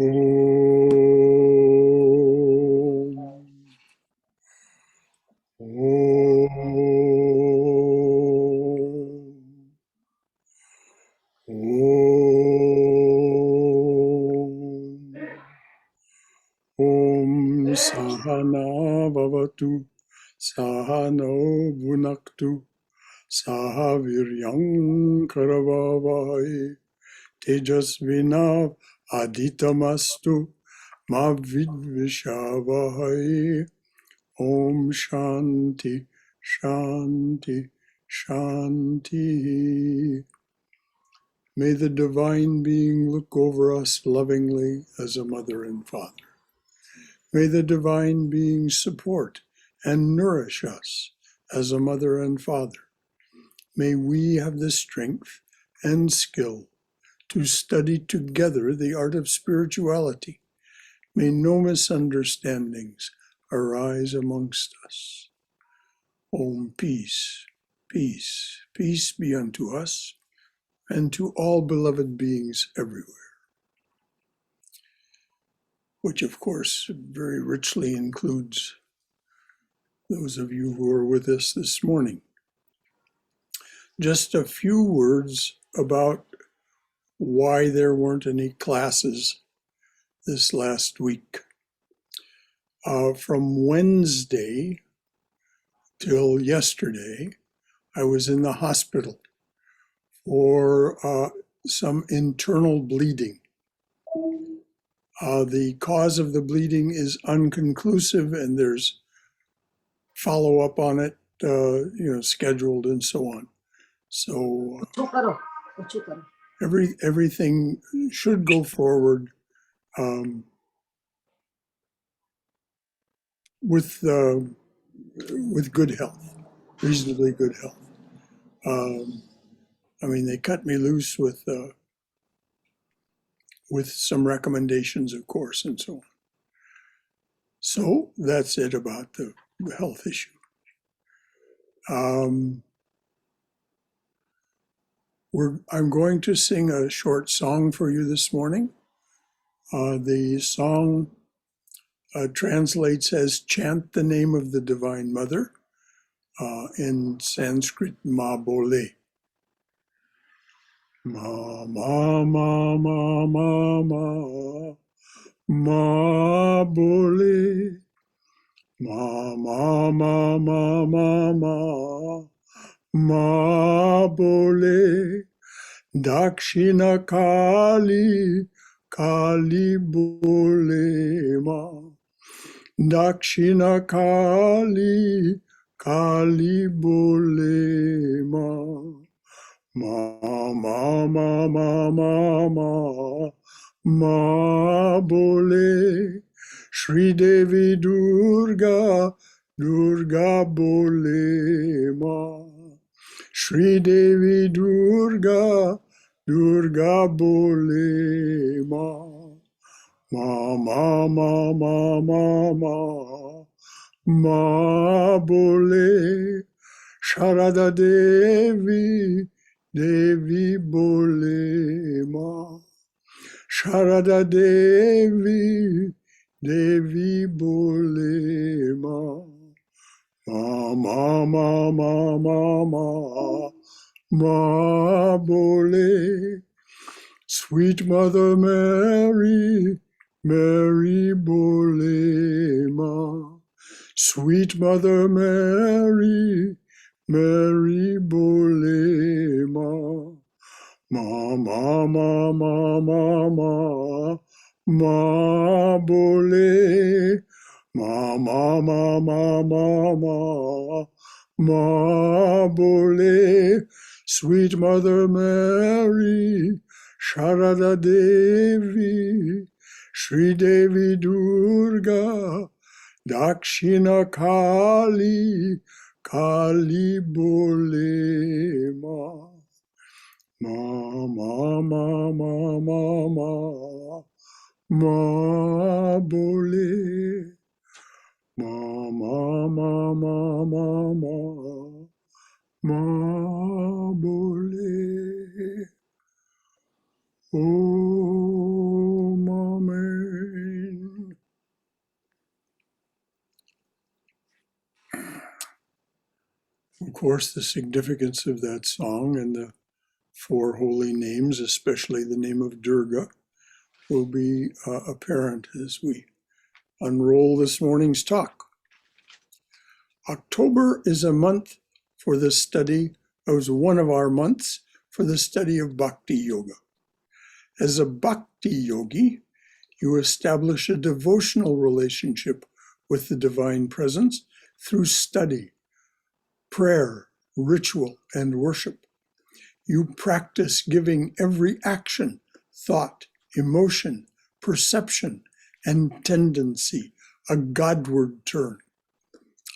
Om Sahana Bhavatu Sahano Bhunaktu Sahaviryam Karavavai Tejasvinav Aditamastu Ma Vidvishavahai. Om Shanti Shanti Shanti. May the Divine Being look over us lovingly as a mother and father. May the Divine Being support and nourish us as a mother and father. May we have the strength and skill to study together the art of spirituality. May no misunderstandings arise amongst us. Om, peace, peace, peace be unto us and to all beloved beings everywhere, which of course very richly includes those of you who are with us this morning. Just a few words about why there weren't any classes this last week. From Wednesday till yesterday, I was in the hospital for some internal bleeding. The cause of the bleeding is unconclusive, and there's follow-up on it, scheduled and so on. So everything should go forward with good health, reasonably good health. They cut me loose with some recommendations, of course, and so on. So that's it about the health issue. I'm going to sing a short song for you this morning. The song translates as Chant the Name of the Divine Mother, in Sanskrit, Ma Bole. Ma, ma, ma, ma, ma, ma, ma, bole. Ma, ma, ma, ma, ma, ma, ma, bole. Dakshina Kali, Kali bole ma. Dakshina Kali, Kali bole ma. Ma, ma, ma, ma, ma, ma, ma, bole. Shri Devi Durga, Durga bole ma. Shri Devi Durga, Durga bole ma. Ma, ma, ma, ma, ma, ma, ma, bole. Sharada Devi, Devi bole ma. Sharada Devi, Devi bole ma. Ma, ma, ma, ma, ma, ma, ma, bole. Sweet Mother Mary, Mary bole ma. Sweet Mother Mary, Mary bole ma. Ma, ma, ma, ma, ma, ma, ma, bole. Ma, ma, ma, ma, ma, ma, ma, bole. Sweet Mother Mary, Sharada Devi, Shri Devi Durga, Dakshina Kali, Kali bole ma. Ma, ma, ma, ma, ma, ma, ma, bole. Ma, ma, ma, ma, ma, ma, ma, bole. Om course, the significance of that song and the four holy names, especially the name of Durga, will be apparent as we unroll this morning's talk. October is a month for the study, was one of our months for the study of Bhakti Yoga. As a Bhakti yogi, you establish a devotional relationship with the Divine Presence through study, prayer, ritual, and worship. You practice giving every action, thought, emotion, perception, and tendency a Godward turn.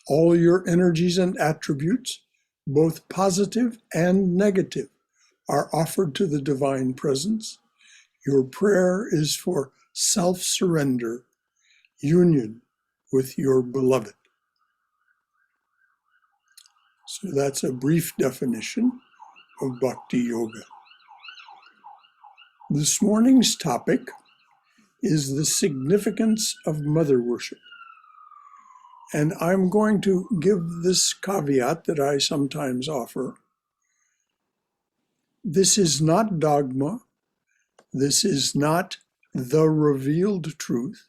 All your energies and attributes, both positive and negative, are offered to the Divine Presence. Your prayer is for self-surrender, union with your beloved. So that's a brief definition of Bhakti Yoga. This morning's topic is the significance of mother worship. And I'm going to give this caveat that I sometimes offer. This is not dogma. This is not the revealed truth.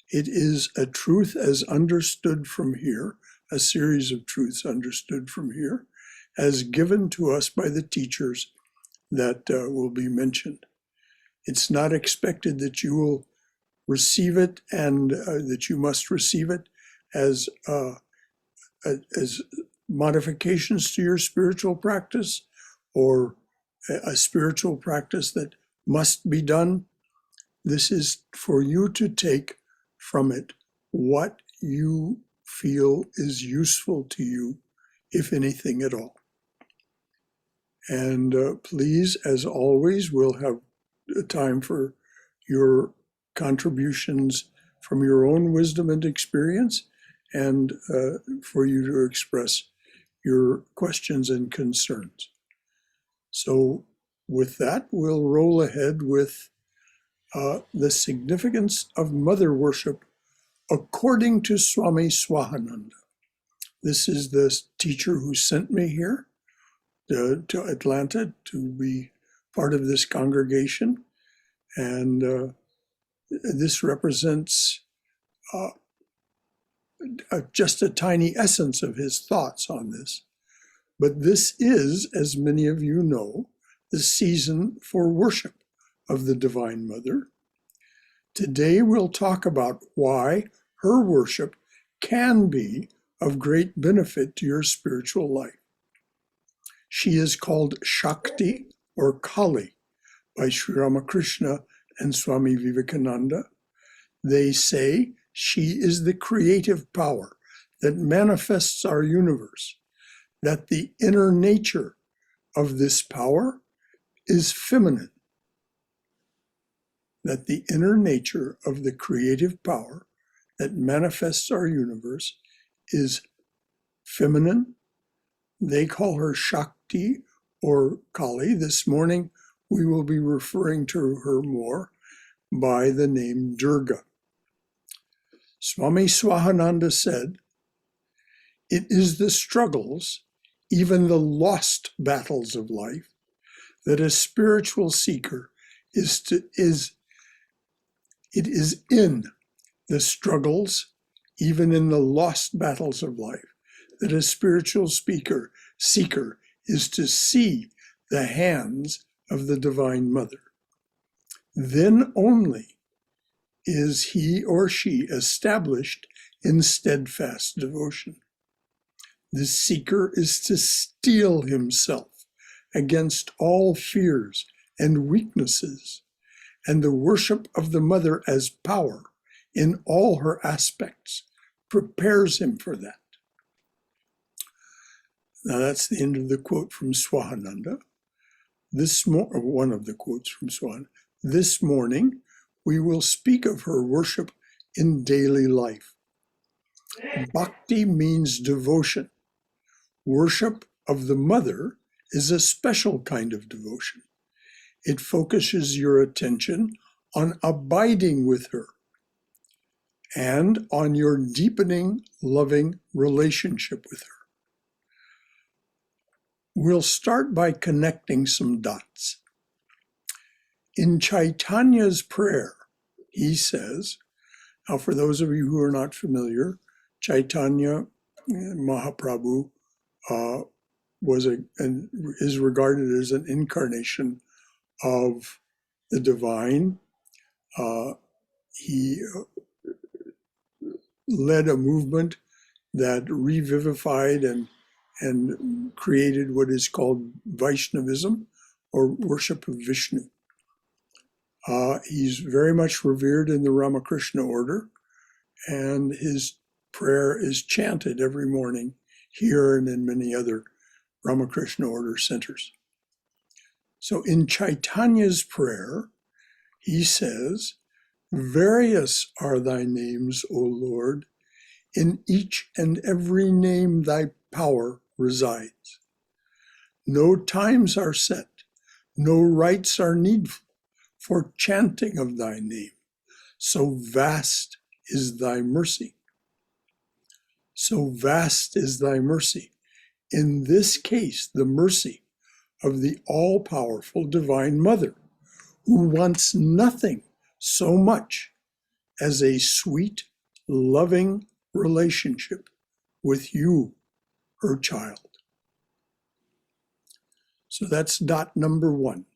It is a truth as understood from here, a series of truths understood from here, as given to us by the teachers that will be mentioned. It's not expected that you will receive it and that you must receive it as modifications to your spiritual practice or a spiritual practice that must be done. This is for you to take from it what you feel is useful to you, if anything at all. And please, as always, we'll have time for your contributions from your own wisdom and experience, and for you to express your questions and concerns. So with that, we'll roll ahead with the significance of mother worship according to Swami Swahananda. This is the teacher who sent me here to Atlanta to be part of this congregation. And this represents just a tiny essence of his thoughts on this. But this is, as many of you know, the season for worship of the Divine Mother. Today we'll talk about why her worship can be of great benefit to your spiritual life. She is called Shakti or Kali by Sri Ramakrishna and Swami Vivekananda. They say she is the creative power that manifests our universe, that the inner nature of this power is feminine, that the inner nature of the creative power that manifests our universe is feminine. They call her Shakti or Kali. This morning, we will be referring to her more by the name Durga. Swami Swahananda said, "It is the struggles, even the lost battles of life, that a spiritual seeker it is in the struggles, even in the lost battles of life, that a spiritual seeker is to see the hands of the Divine Mother. Then only is he or she established in steadfast devotion. The seeker is to steel himself against all fears and weaknesses, and the worship of the Mother as power in all her aspects prepares him for that." Now that's the end of the quote from Swahananda. One of the quotes from Swahananda. This morning, we will speak of her worship in daily life. Bhakti means devotion. Worship of the Mother is a special kind of devotion. It focuses your attention on abiding with her and on your deepening, loving relationship with her. we'll start by connecting some dots. In Chaitanya's prayer, he says, now for those of you who are not familiar, Chaitanya Mahaprabhu is regarded as an incarnation of the divine. He led a movement that revivified and created what is called Vaishnavism, or worship of Vishnu. He's very much revered in the Ramakrishna order, and his prayer is chanted every morning here and in many other Ramakrishna order centers. So in Chaitanya's prayer, he says, "Various are thy names, O Lord. In each and every name thy power resides. No times are set, no rites are needful for chanting of thy name. So vast is thy mercy." So vast is thy mercy. In this case, the mercy of the all-powerful Divine Mother, who wants nothing so much as a sweet, loving relationship with you, her child. So that's dot number 1.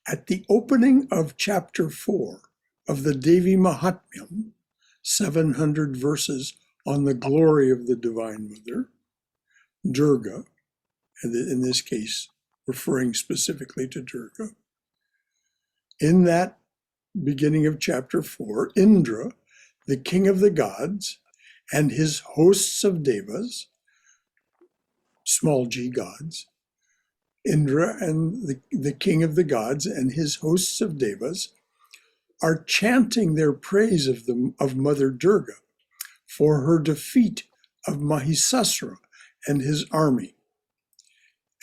At the opening of chapter 4 of the Devi Mahatmyam, 700 verses on the glory of the Divine Mother, Durga, in this case referring specifically to Durga, in that beginning of chapter 4, Indra, the king of the gods, and his hosts of devas, small g gods, Indra and the king of the gods and his hosts of devas are chanting their praise of Mother Durga for her defeat of Mahisasura and his army.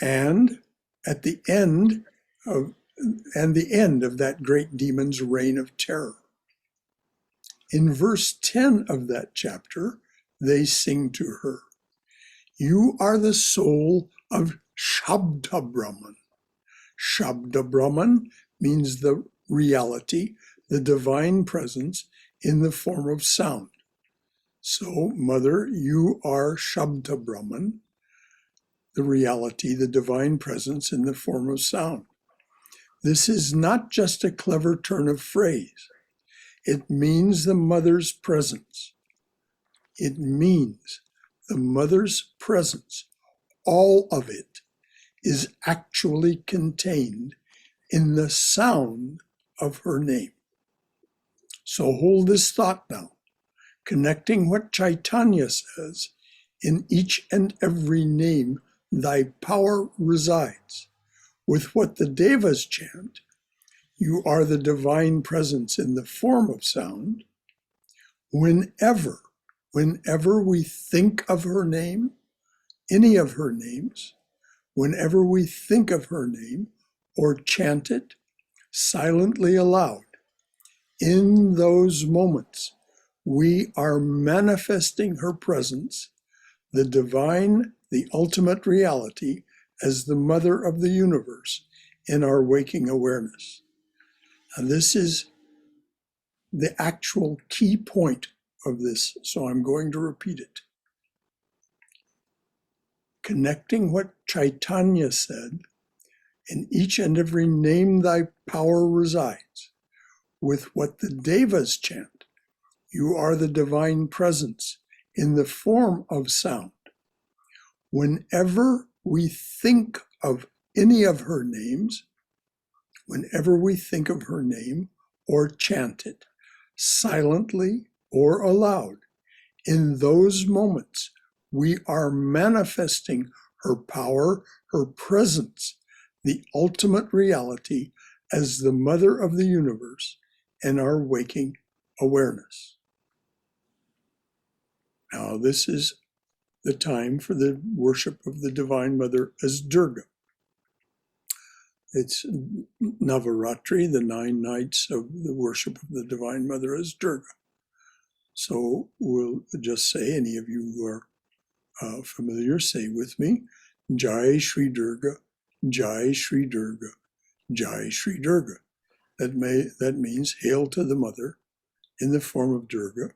And at the end of that great demon's reign of terror. In verse 10 of that chapter, they sing to her, "You are the soul of Shabda Brahman." Shabda Brahman means the reality, the divine presence in the form of sound. So, Mother, you are Shabda Brahman, the reality, the divine presence in the form of sound. This is not just a clever turn of phrase. It means the Mother's presence. It means the Mother's presence, all of it, is actually contained in the sound of her name. So hold this thought now, connecting what Chaitanya says, "In each and every name thy power resides," with what the Devas chant, "You are the divine presence in the form of sound." Whenever we think of her name, any of her names, whenever we think of her name or chant it silently aloud, in those moments, we are manifesting her presence, the divine, the ultimate reality, as the Mother of the universe in our waking awareness. And this is the actual key point of this, so I'm going to repeat it. Connecting what Chaitanya said, "In each and every name thy power resides," with what the Devas chant, "You are the divine presence in the form of sound." Whenever we think of any of her names, whenever we think of her name or chant it, silently or aloud, in those moments, we are manifesting her power, her presence, the ultimate reality as the Mother of the universe in our waking awareness. Now, this is the time for the worship of the Divine Mother as Durga. It's Navaratri, the 9 nights of the worship of the Divine Mother as Durga. So we'll just say, any of you who are familiar, say with me, Jai Shri Durga, Jai Shri Durga, Jai Shri Durga. That means hail to the mother in the form of Durga.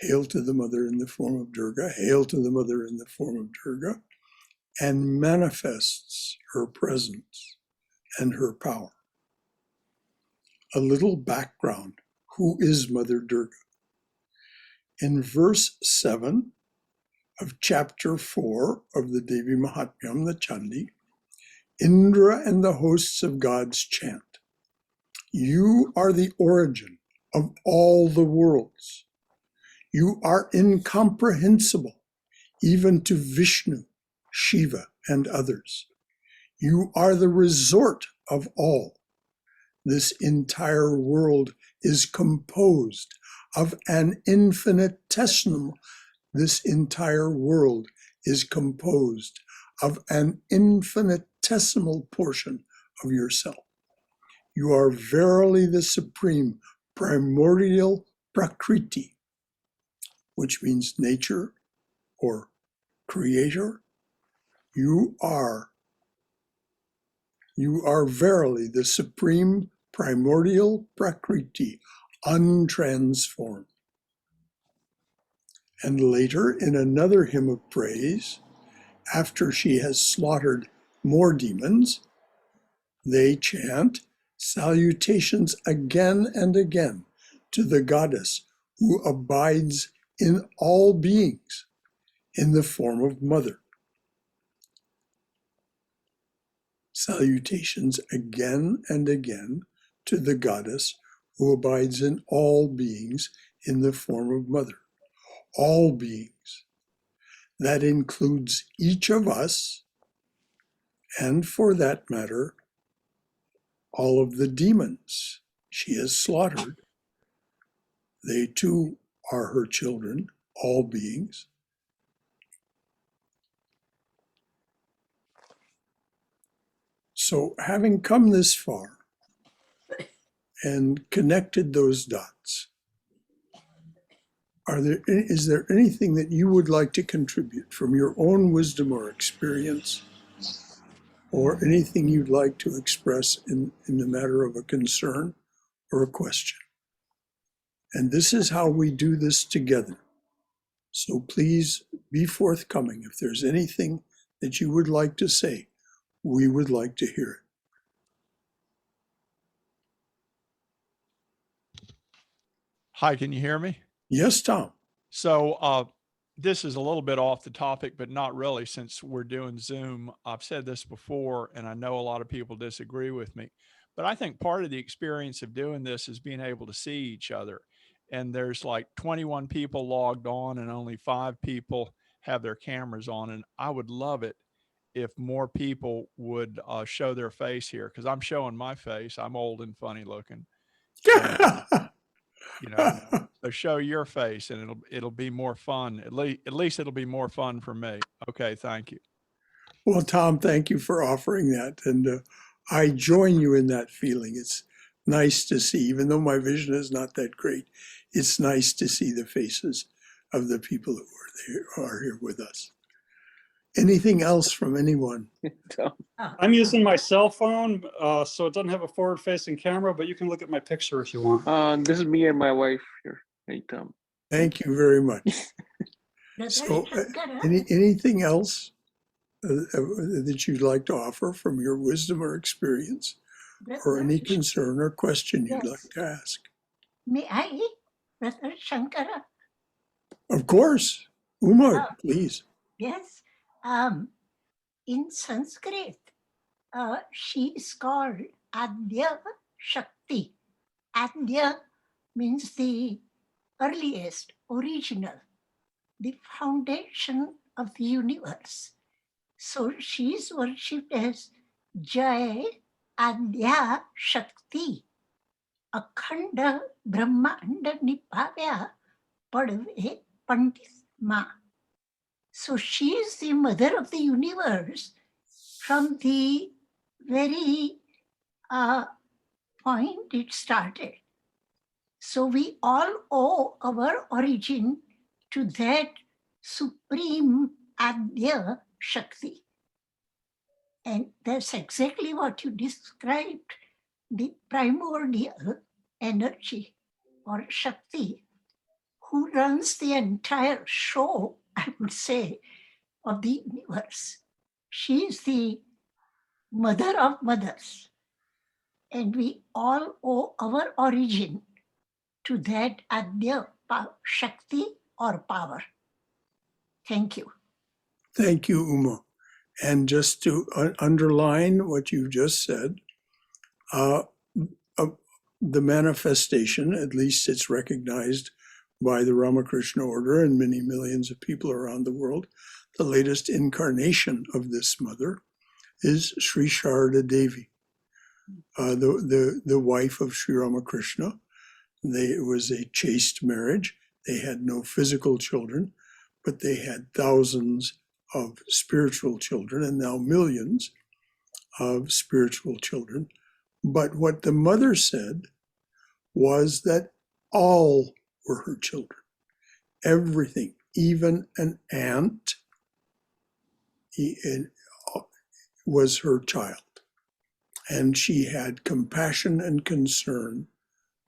Hail to the mother in the form of Durga. Hail to the mother in the form of Durga. And manifests her presence and her power. A little background. Who is Mother Durga? In verse 7 of chapter 4 of the Devi Mahatmyam, the Chandi, Indra and the hosts of gods chant, "You are the origin of all the worlds. You are incomprehensible, even to Vishnu, Shiva, and others. You are the resort of all. This entire world is composed of an infinitesimal. This entire world is composed of an infinitesimal portion of yourself. You are verily the supreme primordial Prakriti, which means nature or creator. You are verily the supreme primordial Prakriti, untransformed." And later, in another hymn of praise, after she has slaughtered more demons, they chant salutations again and again to the goddess who abides in all beings in the form of mother. Salutations again and again to the goddess who abides in all beings in the form of mother. All beings. That includes each of us, and for that matter, all of the demons she has slaughtered. They too are her children, all beings. So having come this far and connected those dots, is there anything that you would like to contribute from your own wisdom or experience, or anything you'd like to express in the matter of a concern or a question? And this is how we do this together. So please be forthcoming. If there's anything that you would like to say, we would like to hear it. Hi, can you hear me? Yes, Tom. So this is a little bit off the topic, but not really, since we're doing Zoom. I've said this before, and I know a lot of people disagree with me, but I think part of the experience of doing this is being able to see each other. And there's like 21 people logged on and only 5 people have their cameras on. And I would love it if more people would show their face here, because I'm showing my face. I'm old and funny looking. And, you know, so show your face, and it'll be more fun. At least it'll be more fun for me. Okay, thank you. Well, Tom, thank you for offering that. And I join you in that feeling. It's nice to see, even though my vision is not that great, it's nice to see the faces of the people who are here with us. Anything else from anyone? I'm using my cell phone, so it doesn't have a forward-facing camera, but you can look at my picture if you want. This is me and my wife here. Hey, Tom. Thank you very much. So anything else that you'd like to offer from your wisdom or experience, or any concern or question you'd like to ask? May I, Brother Shankara? Of course. Umar, please. Yes. In Sanskrit, she is called Adya Shakti. Adya means the earliest, original, the foundation of the universe. So she is worshipped as Jai Adya Shakti. Akhanda Brahmanda Nipavya Padve Pandit Ma. So she is the mother of the universe from the very point it started. So we all owe our origin to that supreme Adya Shakti. And that's exactly what you described, the primordial energy or Shakti, who runs the entire show, I would say, of the universe. She is the mother of mothers. And we all owe our origin to that Adya Shakti or power. Thank you. Thank you, Uma. And just to underline what you just said, uh, the manifestation, at least it's recognized by the Ramakrishna order and many millions of people around the world, the latest incarnation of this mother is Sri Sharada Devi, the wife of Sri Ramakrishna. It was a chaste marriage. They had no physical children, but they had thousands of spiritual children and now millions of spiritual children. But what the mother said was that all were her children. Everything, even an ant, was her child. And she had compassion and concern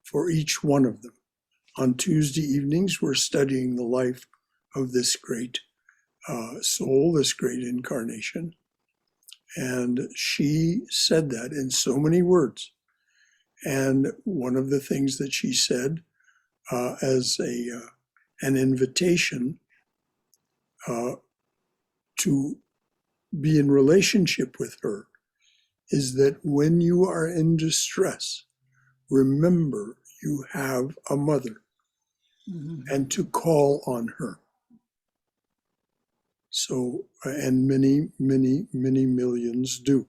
for each one of them. On Tuesday evenings, we're studying the life of this great soul, this great incarnation. And she said that in so many words. And one of the things that she said as an invitation to be in relationship with her is that when you are in distress, remember you have a mother and to call on her. So, and many, many, many millions do.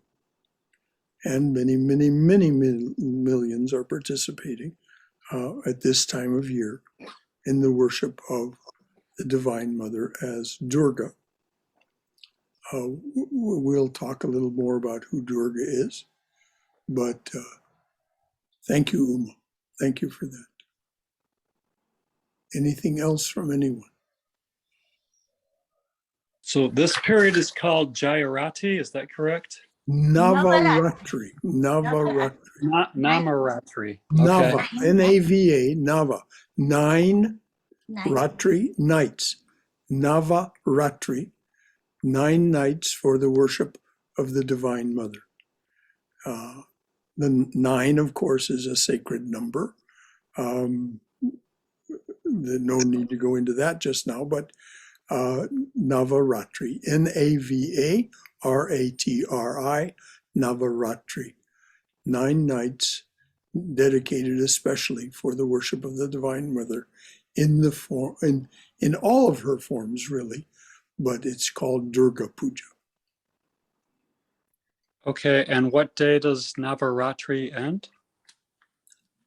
And many, many, many millions are participating at this time of year in the worship of the Divine Mother as Durga. We'll talk a little more about who Durga is, but thank you, Uma. Thank you for that. Anything else from anyone? So this period is called Jayarati, is that correct? Navaratri. Navaratri. Namaratri. Okay. Nava. N-A-V-A. Nava. 9 Nice. Ratri nights. Navaratri. 9 nights for the worship of the Divine Mother. The 9, of course, is a sacred number. No need to go into that just now, but Navaratri, Navaratri, Navaratri, 9 nights dedicated especially for the worship of the Divine Mother in the form, in all of her forms, really, but it's called Durga Puja. Okay, and what day does Navaratri end?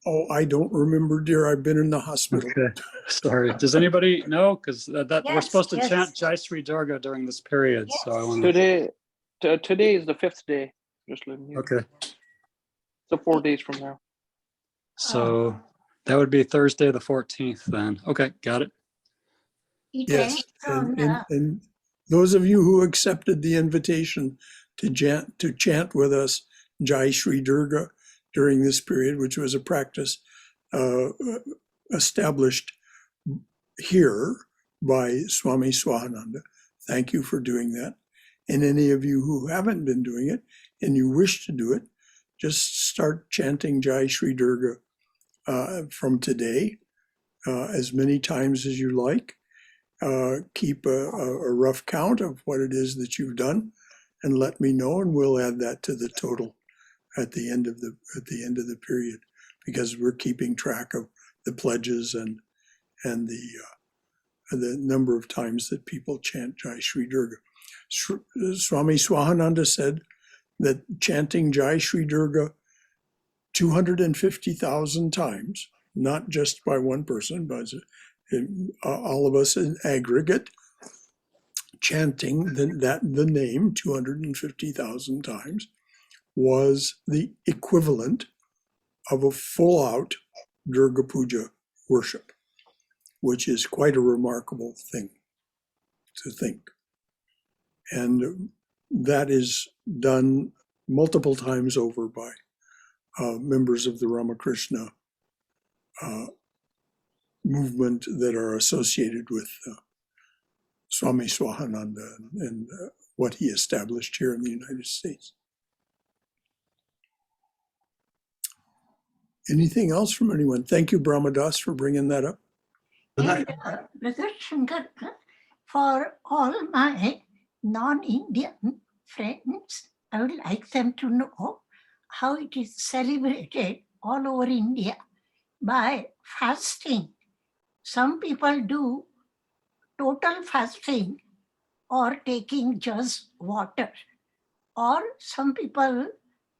Oh, I don't remember, dear. I've been in the hospital. Okay, sorry. Does anybody know? Because we're Yes, supposed to yes. chant Jai Sri Durga during this period. Yes. So I want to. Today is the 5th day. Just letting you. Okay, So 4 days from now. so that would be Thursday the 14th then. Okay, got it. It Yes, ends on, and those of you who accepted the invitation to chant with us Jai Sri Durga during this period, which was a practice established here by Swami Swahananda. Thank you for doing that. And any of you who haven't been doing it and you wish to do it, just start chanting Jai Sri Durga from today, as many times as you like. Keep a rough count of what it is that you've done, and let me know, and we'll add that to the total at the end of the period, because we're keeping track of the pledges and the number of times that people chant Jai Sri Durga. Swami Swahananda said that chanting Jai Sri Durga 250,000 times, not just by one person, but all of us in aggregate, chanting the name 250,000 times was the equivalent of a full-out Durga Puja worship, which is quite a remarkable thing to think. And that is done multiple times over by members of the Ramakrishna movement that are associated with Swami Swahananda and what he established here in the United States. Anything else from anyone? Thank you, Brahmadas, for bringing that up. And Brother Shankara, for all my non-Indian friends, I would like them to know how it is celebrated all over India by fasting. Some people do total fasting or taking just water, or some people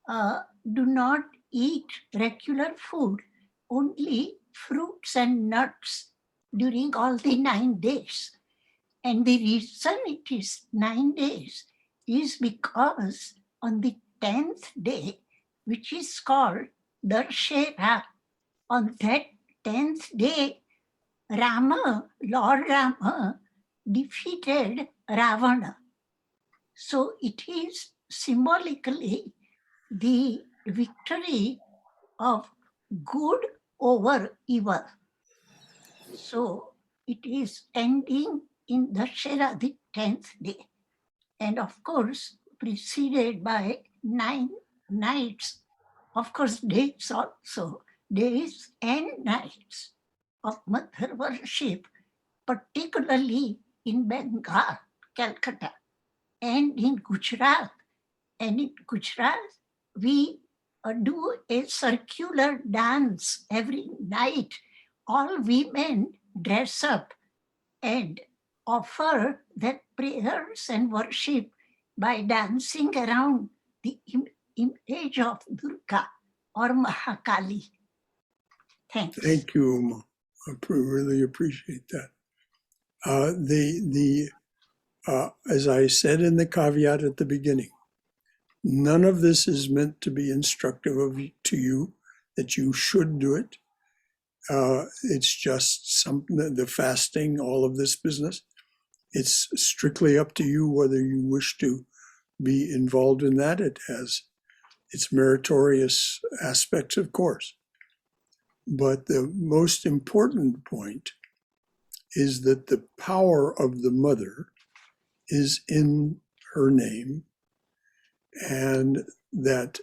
do not eat regular food, only fruits and nuts during all the 9 days. And the reason it is 9 days is because on the 10th day, which is called Darshera, on that 10th day, Lord Rama defeated Ravana. So it is symbolically the victory of good over evil. So it is ending in Dashera, the 10th day. And of course, preceded by 9 nights, of course, days also, days and nights of mother worship, particularly in Bengal, Calcutta, and in Gujarat. And in Gujarat, we do a circular dance every night. All women dress up and offer their prayers and worship by dancing around the image of Durga or Mahakali. Thanks. Thank you, Uma. I really appreciate that. As I said in the caveat at the beginning, none of this is meant to be instructive to you that you should do it. It's just the fasting, all of this business. It's strictly up to you whether you wish to be involved in that. It has its meritorious aspects, of course. But the most important point is that the power of the mother is in her name, and that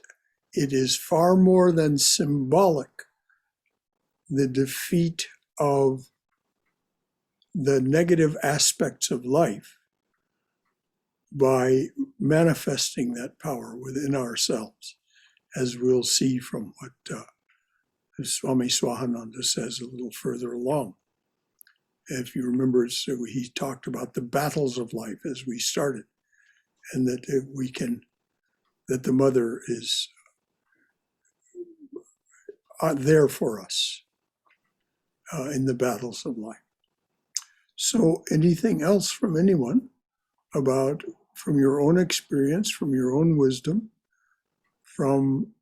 it is far more than symbolic, the defeat of the negative aspects of life by manifesting that power within ourselves, as we'll see from what Swami Swahananda says a little further along. If you remember, so he talked about the battles of life as we started, and that that the mother is there for us in the battles of life. So anything else from anyone from your own experience, from your own wisdom, from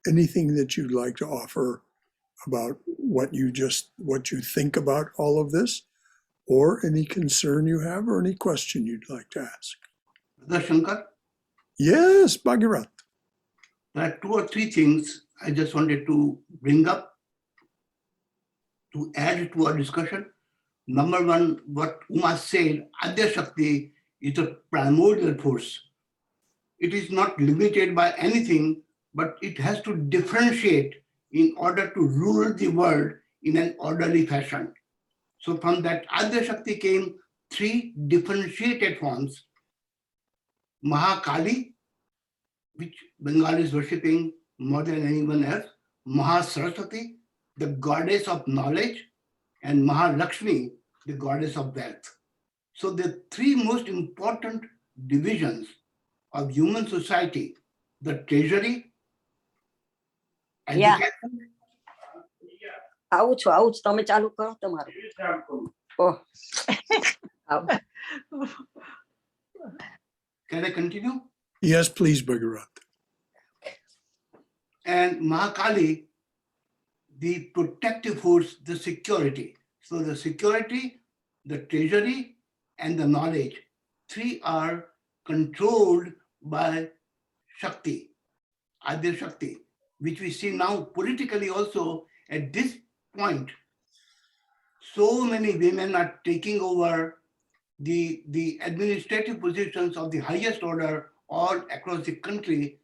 anything that you'd like to offer about what you think about all of this, or any concern you have, or any question you'd like to ask? Brother Shankar? Yes, Bhagirath. There are 2 or 3 things I just wanted to bring up to add to our discussion. Number 1, what Uma said, Adya Shakti is a primordial force. It is not limited by anything, but it has to differentiate in order to rule the world in an orderly fashion. So from that Adya Shakti came 3 differentiated forms. Mahakali, which Bengal is worshipping more than anyone else. Mahasaraswati, the goddess of knowledge, and Mahalakshmi, the goddess of wealth. So the 3 most important divisions of human society, the treasury, education. આવું તમે ચાલુ કરો તમારું. Can I continue? Yes, please, Bhagirath. And Mahakali, the protective force, the security. So the security, the treasury, and the knowledge, three are controlled by Shakti, Adya Shakti, which we see now politically also at this point. So many women are taking over the administrative positions of the highest order all across the country,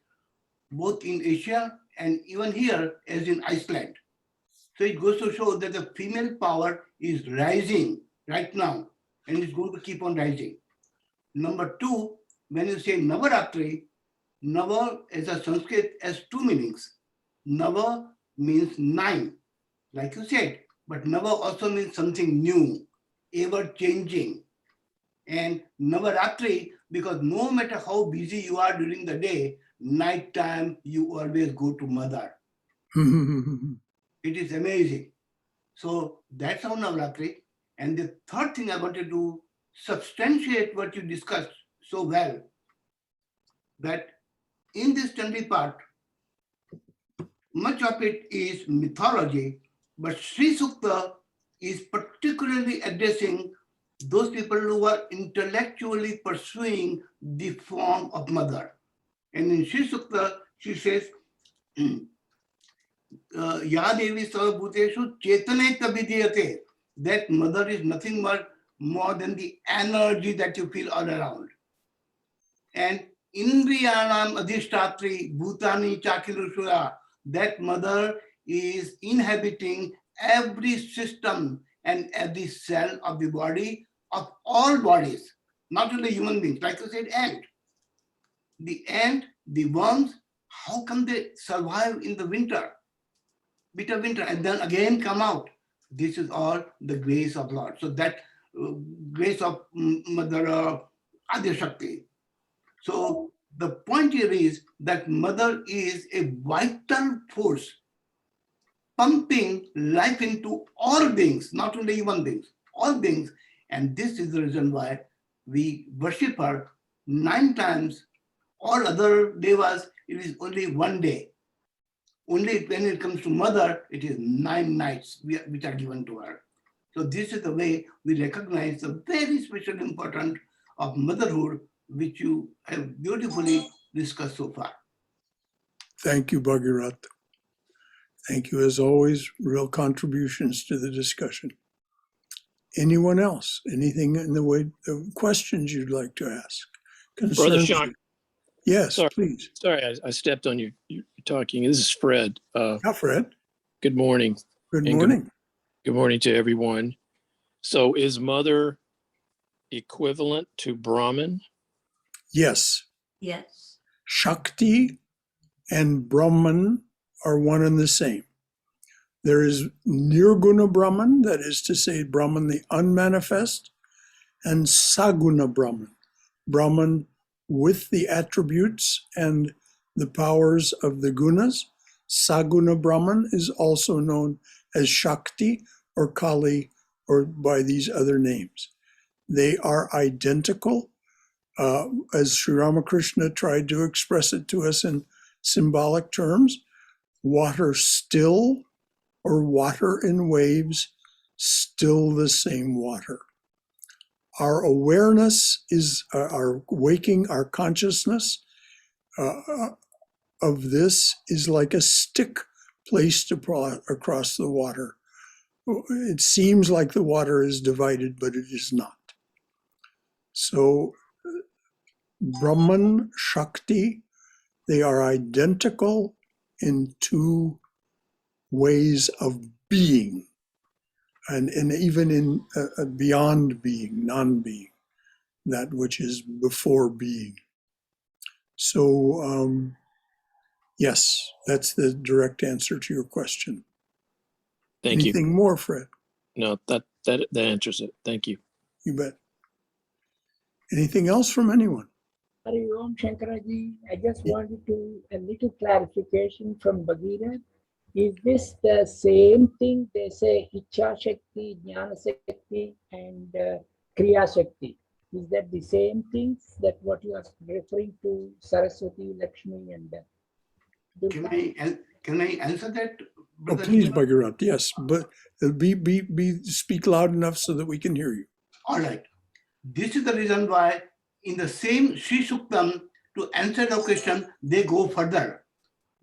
both in Asia and even here as in Iceland. So it goes to show that the female power is rising right now and it's going to keep on rising. Number two, when you say Navaratri, Nava as a Sanskrit has two meanings. Nava means 9, like you said, but Nava also means something new, ever changing. And Navaratri, because no matter how busy you are during the day, night time you always go to Mother. It is amazing. So that's how Navaratri. And the third thing I wanted to substantiate what you discussed so well, that in this Chanti part, much of it is mythology, but Sri Sukta is particularly addressing those people who are intellectually pursuing the form of Mother. And in Sri Sukta, she says, Ya Devi Sarvabhuteshu Chetane Tabidiyate, that Mother is nothing but more than the energy that you feel all around. And Indriyanam Adhishtatri Bhutani Chakirushura, that Mother is inhabiting every system and every cell of the body, of all bodies, not only human beings. Like I said, ant. The ant, the worms, how come they survive in the winter, bitter winter, and then again come out? This is all the grace of Lord. So that grace of Mother Adya Shakti. So the point here is that Mother is a vital force pumping life into all beings, not only human beings, all beings. And this is the reason why we worship her 9 times. All other devas, it is only one day. Only when it comes to Mother, it is 9 nights which are given to her. So this is the way we recognize the very special importance of motherhood, which you have beautifully discussed so far. Thank you, Bhagirath. Thank you, as always, real contributions to the discussion. Anyone else? Anything in the way of questions you'd like to ask? Brother Concerns Shank. you? Yes, Sorry. please. Sorry, I stepped on you. You're talking. This is Fred. Hi, Fred. Good morning. Good And morning. Good morning to everyone. So is Mother equivalent to Brahman? Yes. Yes. Shakti and Brahman are one and the same. There is Nirguna Brahman, that is to say, Brahman the unmanifest, and Saguna Brahman, Brahman with the attributes and the powers of the gunas. Saguna Brahman is also known as Shakti or Kali or by these other names. They are identical. As Sri Ramakrishna tried to express it to us in symbolic terms, water still or water in waves, still the same water. Our awareness is our waking, our consciousness of this is like a stick placed across the water. It seems like the water is divided, but it is not. So Brahman, Shakti, they are identical in 2 ways of being, and even in beyond being, non-being, that which is before being. So yes, that's the direct answer to your question. Thank you. Anything more, Fred? No, that answers it. Thank you. You bet. Anything else from anyone? Hari Om Shankaraji, I just wanted a little clarification from Bhagirath. Is this the same thing they say Ichha Shakti, Jnana Shakti, and Kriya Shakti? Is that the same things that what you are referring to, Saraswati, Lakshmi, and Durga? Can I answer that? Oh, please, Bhagirath, yes, but speak loud enough so that we can hear you. All right. This is the reason why in the same Sri Suktam, to answer the question, they go further.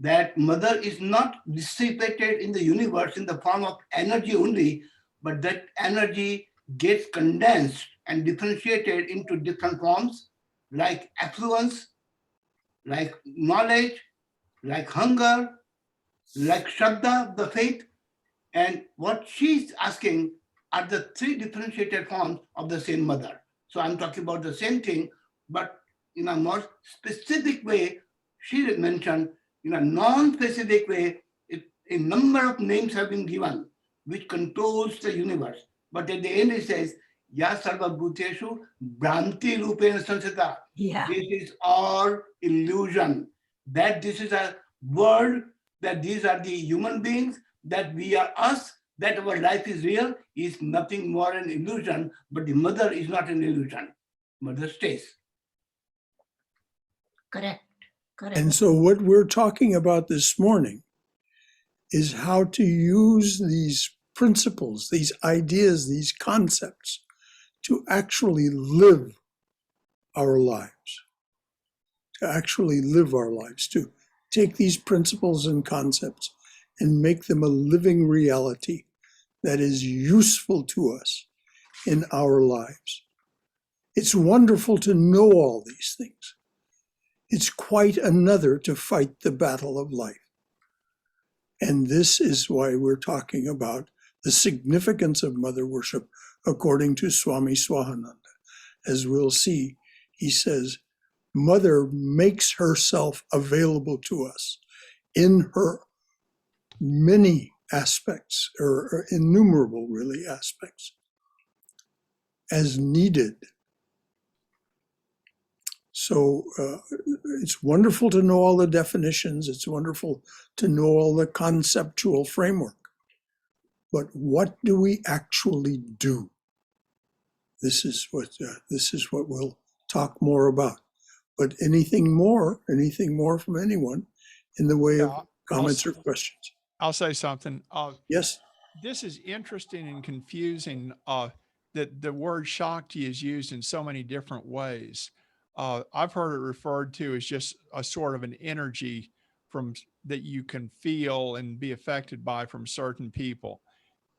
That mother is not dissipated in the universe in the form of energy only, but that energy gets condensed and differentiated into different forms, like affluence, like knowledge, like hunger, like Shraddha, the faith. And what she's asking are the three differentiated forms of the same mother. So I'm talking about the same thing, but in a more specific way. She mentioned in a non-specific way, a number of names have been given which controls the universe. But at the end it says, Ya sarva bhuteshu bhranti rupena sansita. Yeah. This is all illusion. That this is a world, that these are the human beings, that we are us, that our life is real, is nothing more an illusion, but the mother is not an illusion. Mother stays. Correct. Correct. And so what we're talking about this morning is how to use these principles, these ideas, these concepts to actually live our lives, to take these principles and concepts and make them a living reality that is useful to us in our lives. It's wonderful to know all these things. It's quite another to fight the battle of life. And this is why we're talking about the significance of mother worship according to Swami Swahananda. As we'll see, he says, mother makes herself available to us in her many aspects, or innumerable really aspects, as needed. So it's wonderful to know all the definitions. It's wonderful to know all the conceptual framework. But what do we actually do? This is what we'll talk more about. But anything more from anyone in the way of comments or questions? I'll say something. Yes. This is interesting and confusing that the word Shakti is used in so many different ways. I've heard it referred to as just a sort of an energy that you can feel and be affected by from certain people.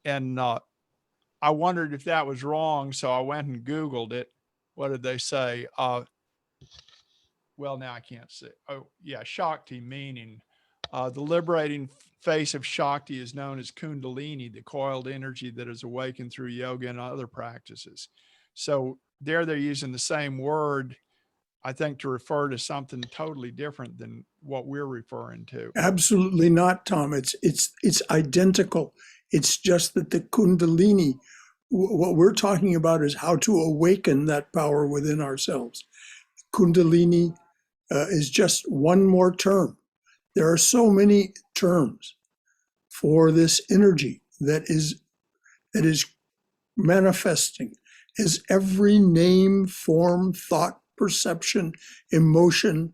And I wondered if that was wrong, so I went and Googled it. What did they say? Well, now I can't say. Oh, yeah, Shakti meaning. The liberating face of Shakti is known as Kundalini, the coiled energy that is awakened through yoga and other practices. So they're using the same word, I think, to refer to something totally different than what we're referring to. Absolutely not, Tom. It's identical. It's just that the Kundalini, what we're talking about is how to awaken that power within ourselves. Kundalini is just one more term. There are so many terms for this energy that is manifesting as every name, form, thought, perception, emotion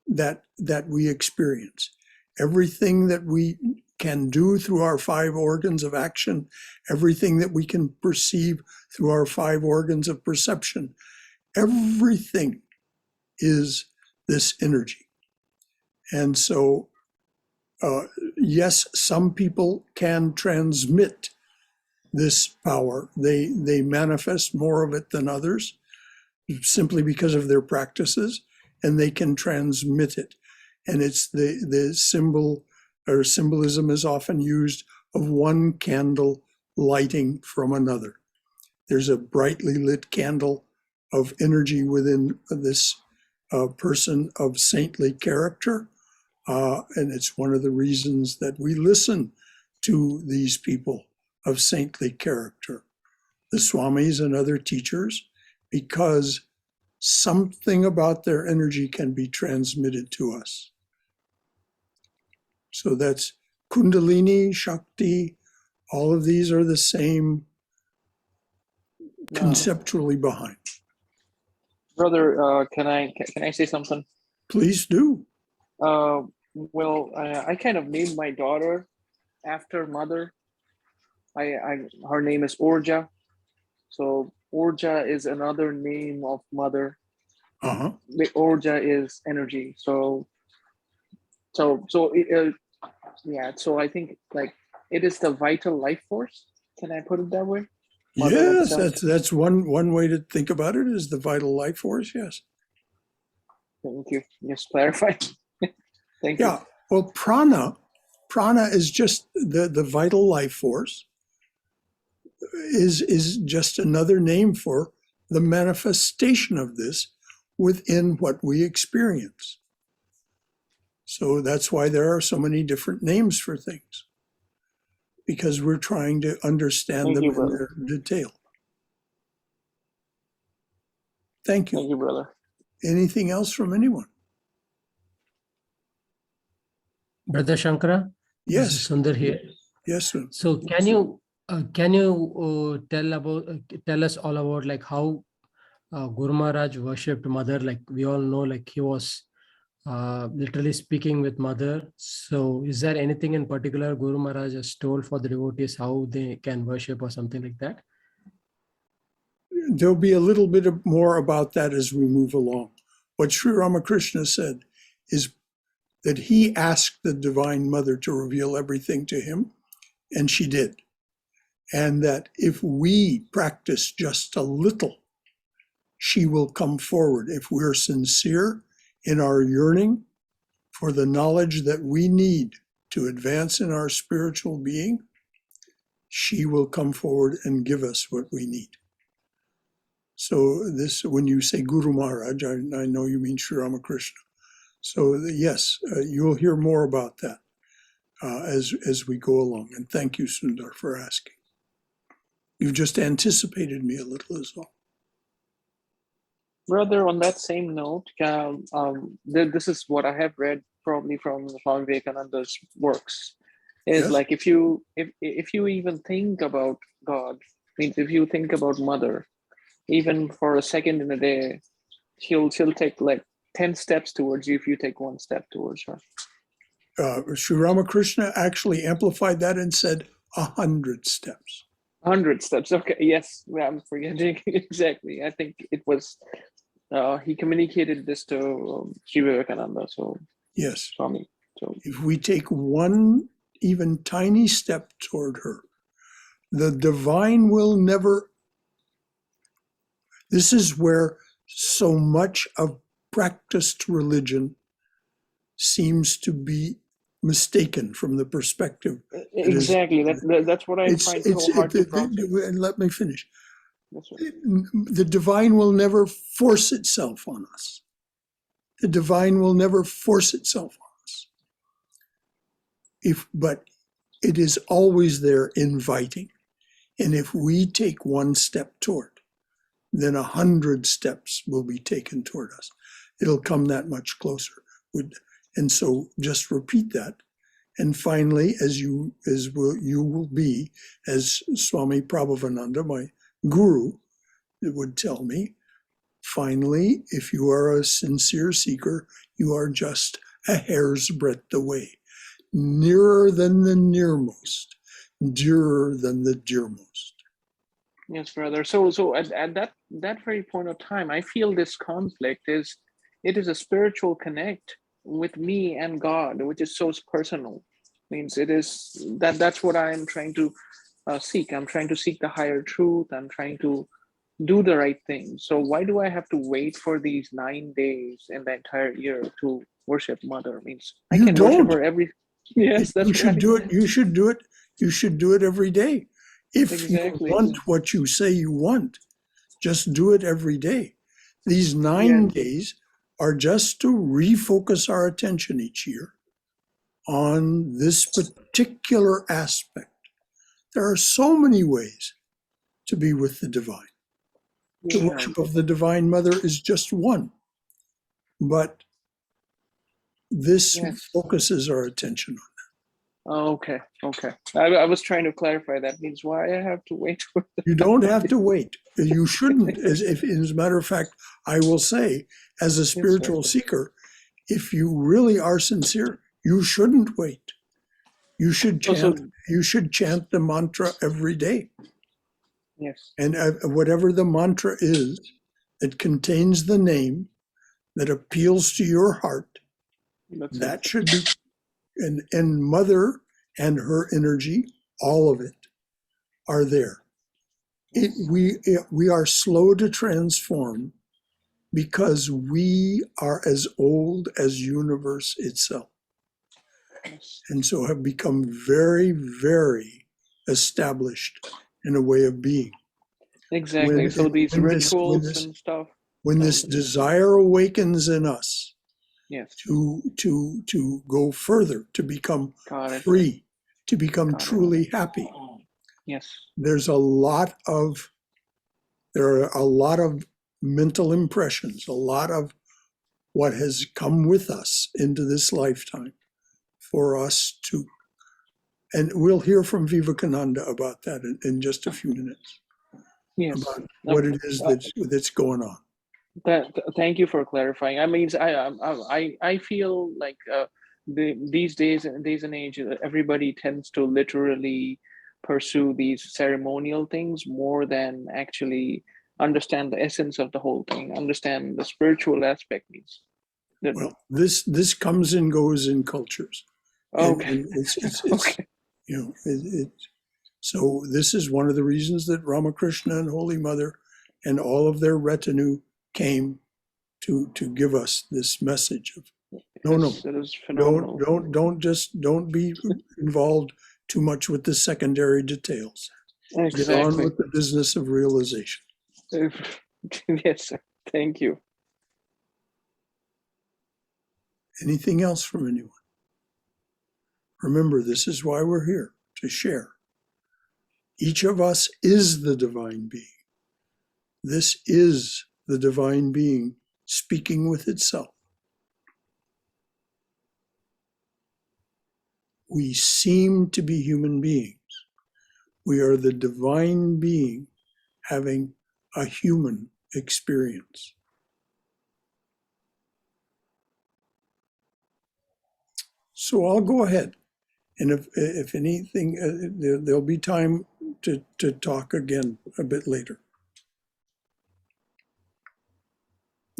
that we experience. Everything that we can do through our 5 organs of action, everything that we can perceive through our 5 organs of perception, everything is this energy. And so, yes, some people can transmit this power. They manifest more of it than others simply because of their practices, and they can transmit it. And it's the symbol or symbolism is often used of one candle lighting from another. There's a brightly lit candle of energy within this person of saintly character. And it's one of the reasons that we listen to these people of saintly character, the Swamis and other teachers, because something about their energy can be transmitted to us. So that's Kundalini, Shakti, all of these are the same conceptually behind. Brother, can I say something? Please do. Well, I kind of named my daughter after mother. Her name is Orja. So Orja is another name of mother. The Orja is energy. So yeah. So I think like it is the vital life force. Can I put it that way? Mother Yes, itself. that's one way to think about it, is the vital life force. Yes. Thank you. Just clarify. Thank you. Yeah. Well, prana is just the vital life force. Is just another name for the manifestation of this within what we experience. So that's why there are so many different names for things, because we're trying to understand Thank them you, in brother. their detail. Thank you. Thank you, brother. Anything else from anyone? Brother Shankara, this is Yes. Sundar here. Yes, sir. So can you tell us all about like how Guru Maharaj worshipped Mother? Like we all know, like he was literally speaking with Mother. So is there anything in particular Guru Maharaj has told for the devotees how they can worship or something like that? There'll be a little bit more about that as we move along. What Sri Ramakrishna said is that he asked the Divine Mother to reveal everything to him, and she did. And that if we practice just a little, she will come forward. If we're sincere in our yearning for the knowledge that we need to advance in our spiritual being, she will come forward and give us what we need. So this, when you say Guru Maharaj, I know you mean Sri Ramakrishna. So yes, you'll hear more about that as we go along. And thank you, Sundar, for asking. You've just anticipated me a little as well. Brother, on that same note, this is what I have read probably from Swami Vivekananda's works. Is Yes. like if you even think about God, means if you think about Mother, even for a second in a day, she'll take like 10 steps towards you if you take one step towards her. Sri Ramakrishna actually amplified that and said 100 steps. 100 steps. Okay. Yes. I'm forgetting exactly. I think it was he communicated this to Sri Vivekananda. So Yes. Swami. So If we take one even tiny step toward her, the divine will never. This is where so much of practiced religion seems to be mistaken from the perspective. exactly. That's what I'm trying so hard to process. And let me finish. That's right. The divine will never force itself on us. The divine will never force itself on us. But it is always there inviting. And if we take one step toward, then 100 steps will be taken toward us. It'll come that much closer. And so just repeat that. And finally, you will be, as Swami Prabhavananda, my guru, would tell me, finally, if you are a sincere seeker, you are just a hair's breadth away, nearer than the nearmost, dearer than the dearmost. Yes, brother. So at that very point of time, I feel this conflict is a spiritual connect with me and God, which is so personal. Means it is that's what I am trying to seek. I'm trying to seek the higher truth. I'm trying to do the right thing. So why do I have to wait for these 9 days in the entire year to worship Mother? Means I can worship her every. Yes, that's you should right. do it. You should do it. You should do it every day. If Exactly. you want what you say you want, just do it every day. These 9 days are just to refocus our attention each year on this particular aspect. There are so many ways to be with the divine. The worship of the Divine Mother is just one, but this focuses our attention on Okay. I was trying to clarify that. Means why I have to wait for that. You don't have to wait. You shouldn't. As a matter of fact, I will say, as a spiritual seeker, if you really are sincere, you shouldn't wait. You should chant. You should chant the mantra every day. Yes. And whatever the mantra is that contains the name, that appeals to your heart, That's that it. should be, and mother and her energy, all of it, are there. We are slow to transform because we are as old as universe itself, Yes. and so have become very, very established in a way of being. Exactly. So these when rituals and stuff. this totally. desire awakens in us Yes. to go further, to become Got it. free, to become Got it. truly happy, Yes. there are a lot of mental impressions, a lot of what has come with us into this lifetime for us to, and we'll hear from Vivekananda about that in just a few minutes, Yes. about what it is that's going on. Thank you for clarifying. I mean, I feel like these days and age, everybody tends to literally pursue these ceremonial things more than actually understand the essence of the whole thing, understand the spiritual aspect. Well, this comes and goes in cultures. Okay. And it's Okay. you know, so this is one of the reasons that Ramakrishna and Holy Mother and all of their retinue came to give us this message of Yes, it is phenomenal. don't be involved too much with the secondary details. Get on Exactly. with the business of realization. Yes, sir. Thank you. Anything else from anyone? Remember, this is why we're here, to share. Each of us is the divine being. This is the divine being speaking with itself. We seem to be human beings. We are the divine being having a human experience. So I'll go ahead. And if anything, there'll be time to talk again a bit later.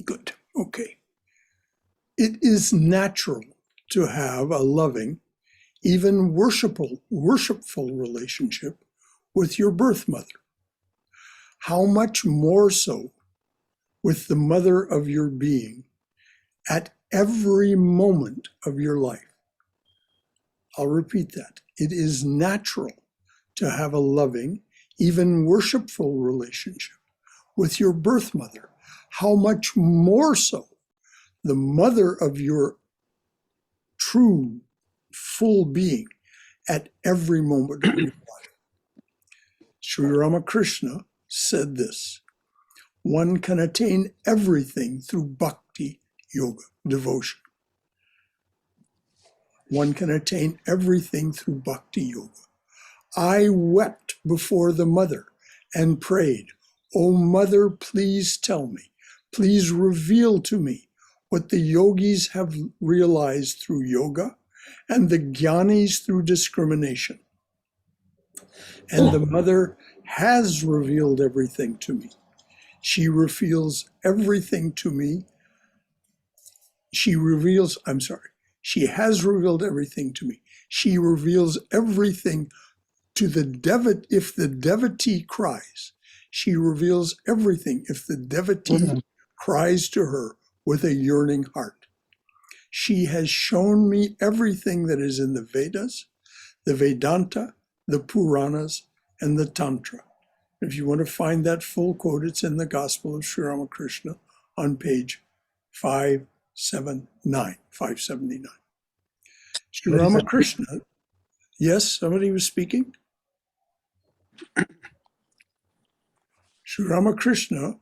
Good. Okay. It is natural to have a loving, even worshipful relationship with your birth mother. How much more so with the mother of your being at every moment of your life? I'll repeat that. It is natural to have a loving, even worshipful relationship with your birth mother. How much more so the mother of your true, full being at every moment of your life. Sri Ramakrishna said this: one can attain everything through bhakti yoga, devotion. One can attain everything through bhakti yoga. I wept before the mother and prayed, "O mother, please tell me, please reveal to me what the yogis have realized through yoga and the jnanis through discrimination." And the mother has revealed everything to me. She reveals everything to me. She has revealed everything to me. She reveals everything to the devotee. If the devotee cries, she reveals everything if the devotee cries to her with a yearning heart. She has shown me everything that is in the Vedas, the Vedanta, the Puranas, and the Tantra. If you want to find that full quote, it's in the Gospel of Sri Ramakrishna on page 579. Sri Ramakrishna, yes, somebody was speaking? Sri Ramakrishna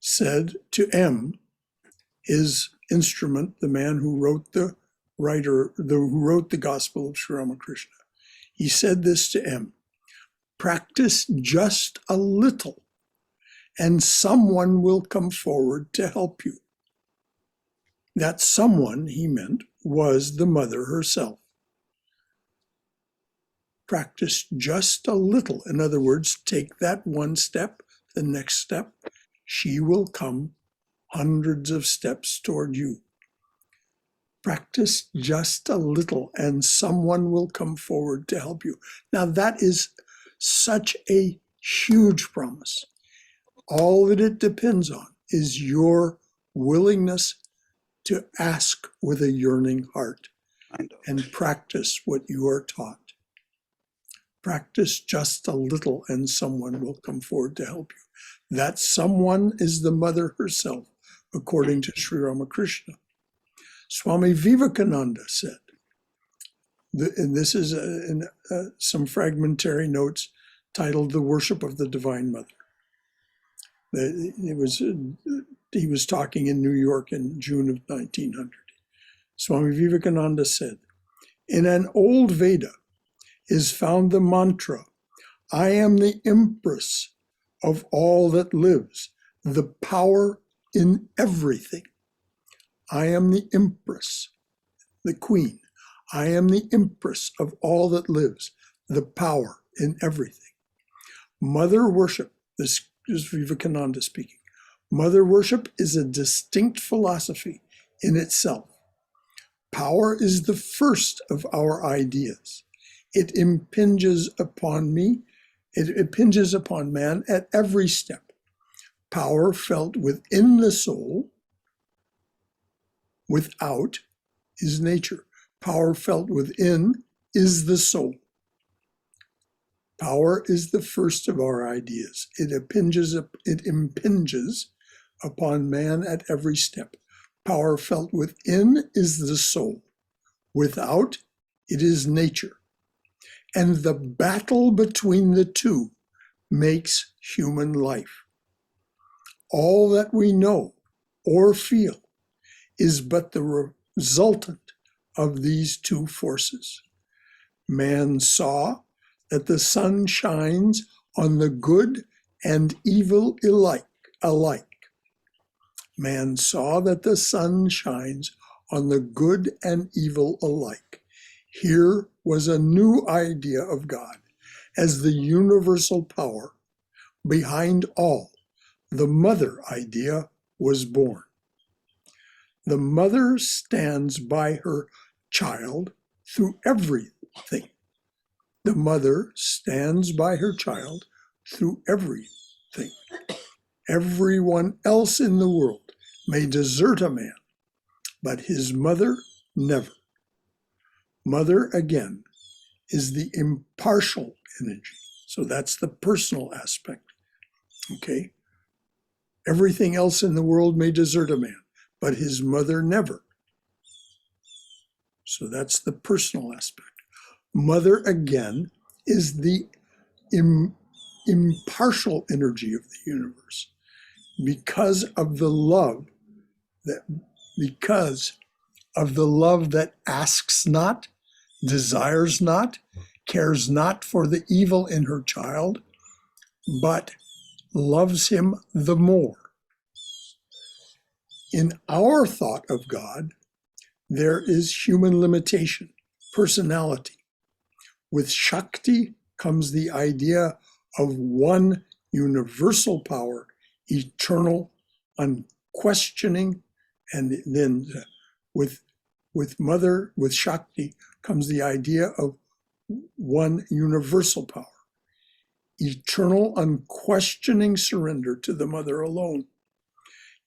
said to M, his instrument, the man who wrote the Gospel of Sri Ramakrishna, he said this to M: practice just a little, and someone will come forward to help you. That someone, he meant, was the mother herself. Practice just a little. In other words, take that one step, the next step. She will come hundreds of steps toward you. Practice just a little and someone will come forward to help you. Now that is such a huge promise. All that it depends on is your willingness to ask with a yearning heart and practice what you are taught. Practice just a little and someone will come forward to help you. That someone is the mother herself, according to Sri Ramakrishna. Swami Vivekananda said, and this is in some fragmentary notes titled The Worship of the Divine Mother. He was talking in New York in June of 1900. Swami Vivekananda said, in an old Veda is found the mantra, I am the empress of all that lives, the power in everything. I am the empress, the queen. I am the empress of all that lives, the power in everything. Mother worship, this is Vivekananda speaking. Mother worship is a distinct philosophy in itself. Power is the first of our ideas. It impinges upon me, it impinges upon man at every step. Power felt within the soul, without is nature. Power felt within is the soul. Power is the first of our ideas. It impinges upon man at every step. Power felt within is the soul. Without, it is nature. And the battle between the two makes human life. All that we know or feel is but the resultant of these two forces. Man saw that the sun shines on the good and evil alike. Man saw that the sun shines on the good and evil alike. Here was a new idea of God as the universal power. Behind all, the mother idea was born. The mother stands by her child through everything. The mother stands by her child through everything. Everyone else in the world may desert a man, but his mother never. Mother, again, is the impartial energy. So that's the personal aspect. Okay? Everything else in the world may desert a man, but his mother never. So that's the personal aspect. Mother, again, is the impartial energy of the universe. Because of the love that asks not, desires not, cares not for the evil in her child, but loves him the more. In our thought of God, there is human limitation, personality. With Shakti comes the idea of one universal power, eternal, unquestioning, and then with Shakti comes the idea of one universal power, eternal, unquestioning surrender to the mother alone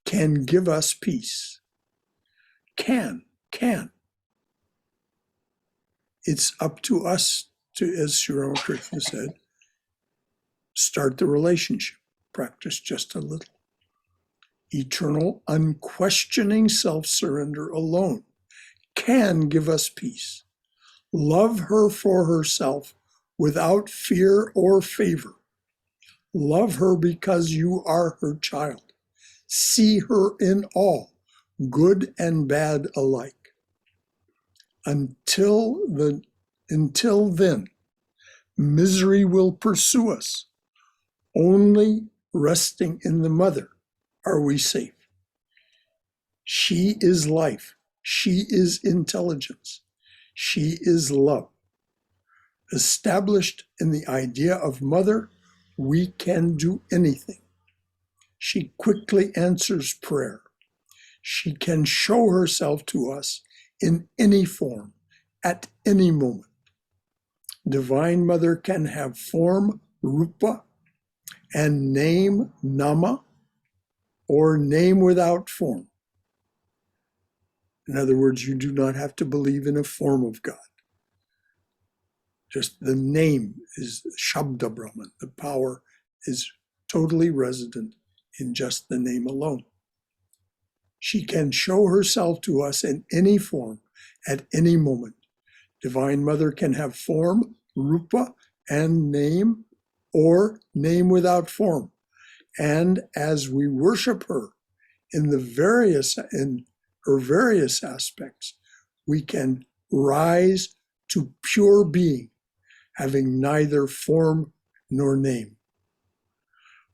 can give us peace. Can. It's up to us to, as Sri Ramakrishna said, start the relationship, practice just a little. Eternal, unquestioning self-surrender alone can give us peace. Love her for herself without fear or favor. Love her because you are her child. See her in all, good and bad alike. Until then, misery will pursue us. Only resting in the mother are we safe. She is life. She is intelligence. She is love. Established in the idea of mother, we can do anything. She quickly answers prayer. She can show herself to us in any form, at any moment. Divine Mother can have form, rupa, and name, nama, or name without form. In other words, you do not have to believe in a form of God. Just the name is Shabda Brahman. The power is totally resident in just the name alone. She can show herself to us in any form, at any moment. Divine Mother can have form, rupa, and name, or name without form. And as we worship her in her various aspects, we can rise to pure being, having neither form nor name.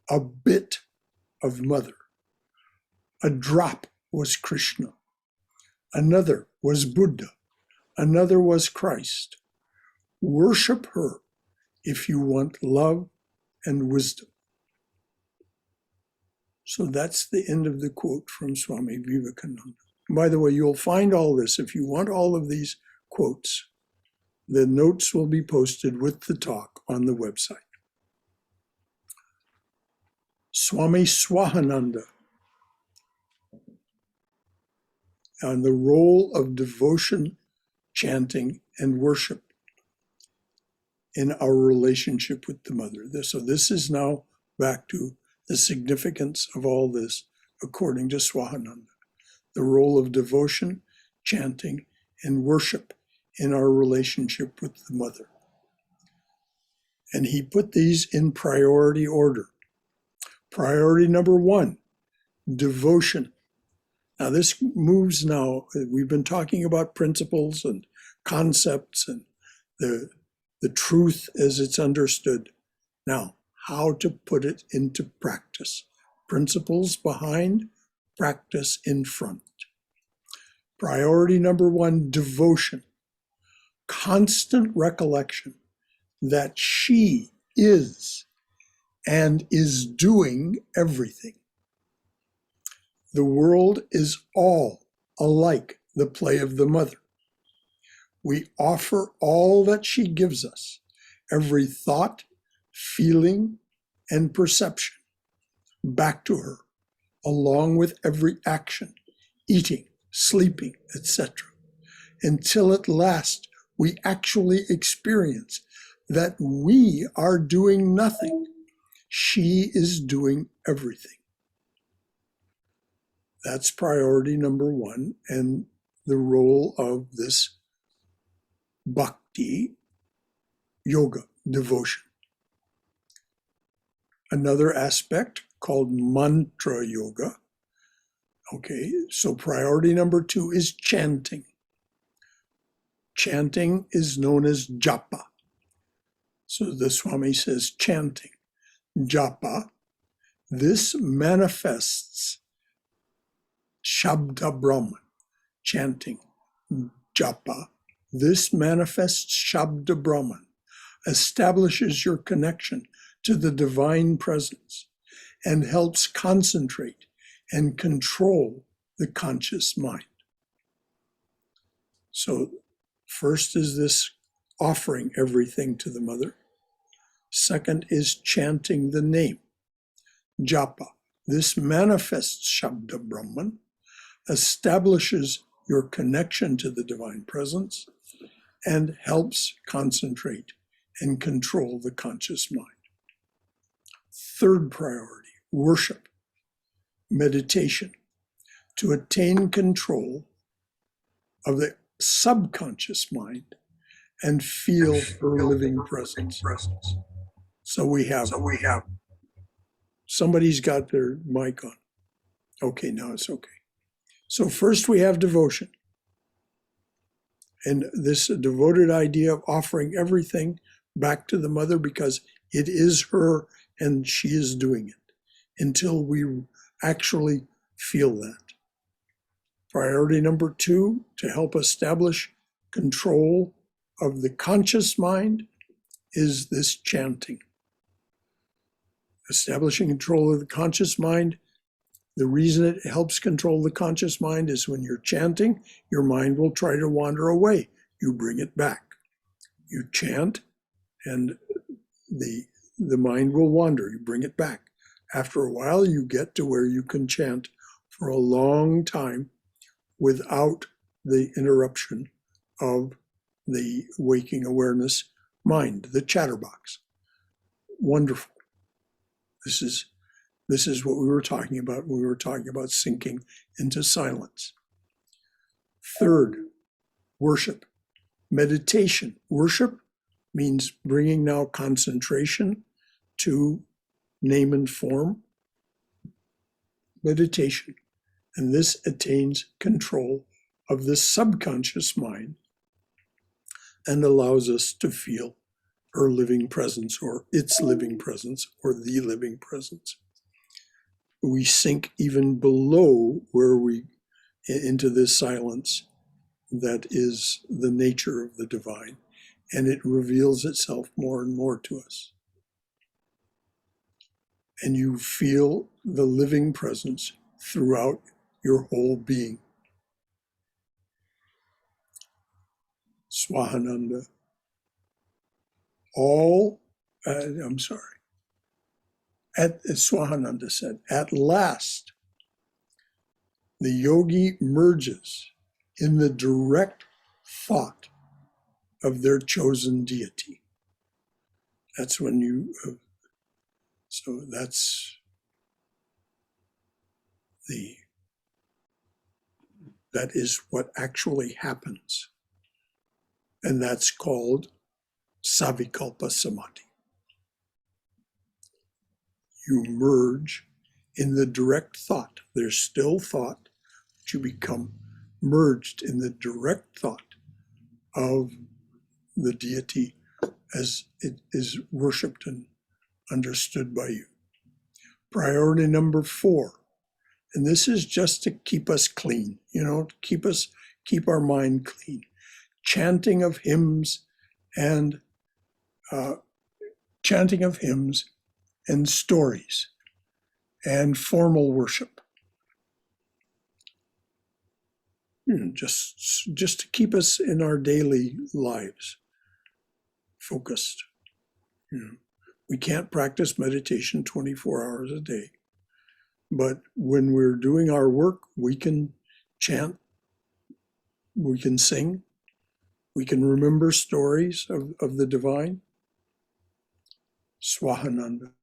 A bit of Mother. A drop was Krishna. Another was Buddha. Another was Christ. Worship her if you want love and wisdom. So that's the end of the quote from Swami Vivekananda. By the way, you'll find all this. If you want all of these quotes, the notes will be posted with the talk on the website. Swami Swahananda on the role of devotion, chanting, and worship in our relationship with the Mother. So this is now back to the significance of all this, according to Swahananda. The role of devotion, chanting, and worship in our relationship with the Mother. And he put these in priority order. Priority number 1, devotion. Now this moves now, we've been talking about principles and concepts and the truth as it's understood. Now, how to put it into practice. Principles behind, practice in front. Priority number 1, devotion. Constant recollection that she is and is doing everything. The world is all alike the play of the Mother. We offer all that she gives us, every thought, feeling, and perception, back to her, along with every action, eating, sleeping, etc., until at last we actually experience that we are doing nothing. She is doing everything. That's priority number 1, and the role of this bhakti, yoga, devotion. Another aspect called mantra yoga. Okay, so priority number 2 is chanting. Chanting is known as japa. So the Swami says chanting. Japa, this manifests Shabda Brahman, chanting. Japa, this manifests Shabda Brahman, establishes your connection to the divine presence, and helps concentrate and control the conscious mind. So first is this offering everything to the Mother. Second is chanting the name, japa. This manifests Shabda Brahman, establishes your connection to the divine presence, and helps concentrate and control the conscious mind. Third priority, worship, meditation, to attain control of the subconscious mind and feel her living presence. So we have, somebody's got their mic on. Okay, now it's okay. So first we have devotion. And this devoted idea of offering everything back to the Mother because it is her and she is doing it until we actually feel that. Priority number 2, to help establish control of the conscious mind, is this chanting. Establishing control of the conscious mind, The reason it helps control the conscious mind is when you're chanting, your mind will try to wander away. You bring it back. You chant, and the mind will wander. You bring it back. After a while, you get to where you can chant for a long time without the interruption of the waking awareness mind, the chatterbox. Wonderful. This is what we were talking about when we were talking about sinking into silence. Third, worship. Meditation. Worship means bringing now concentration to name and form. Meditation. And this attains control of the subconscious mind and allows us to feel her living presence, or its living presence, or the living presence. We sink even below where we into this silence that is the nature of the divine, and it reveals itself more and more to us. And you feel the living presence throughout your whole being. Swahananda. Swahananda said, at last, the yogi merges in the direct thought of their chosen deity. That's when that is what actually happens. And that's called Savikalpa Samadhi. You merge in the direct thought. There's still thought, but you become merged in the direct thought of the deity as it is worshipped and understood by you. Priority number 4, and this is just to keep us clean, keep our mind clean. Chanting of hymns and stories and formal worship. Just to keep us in our daily lives focused. We can't practice meditation 24 hours a day, but when we're doing our work, we can chant, we can sing, we can remember stories of the divine. Swahananda.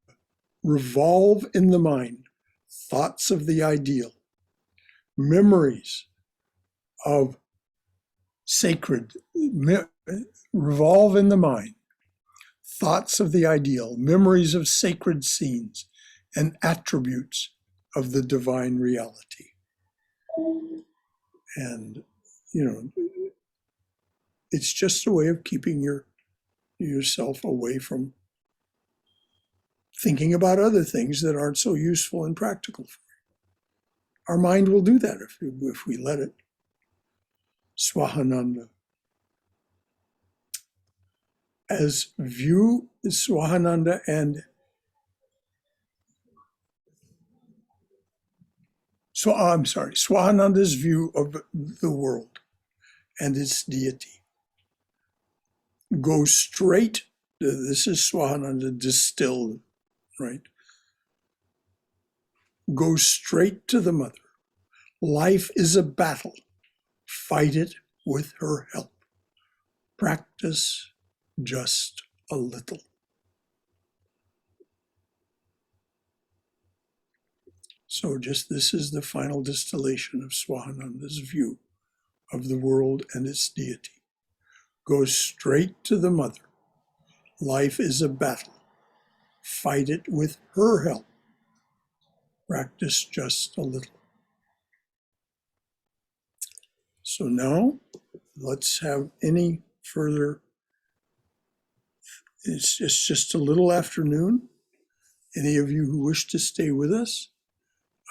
Revolve in the mind thoughts of the ideal, memories of sacred, revolve in the mind thoughts of the ideal, memories of sacred scenes, and attributes of the divine reality. And, it's just a way of keeping yourself away from thinking about other things that aren't so useful and practical for you. Our mind will do that if we let it. Swahananda. As view Swahananda and Swahananda's view of the world and its deity. Go straight, this is Swahananda distilled, right? Go straight to the mother. Life is a battle. Fight it with her help. Practice just a little. So this is the final distillation of Swahananda's view of the world and its deity. Go straight to the mother. Life is a battle. Fight it with her help. Practice just a little. So now, let's have any further. It's just a little afternoon. Any of you who wish to stay with us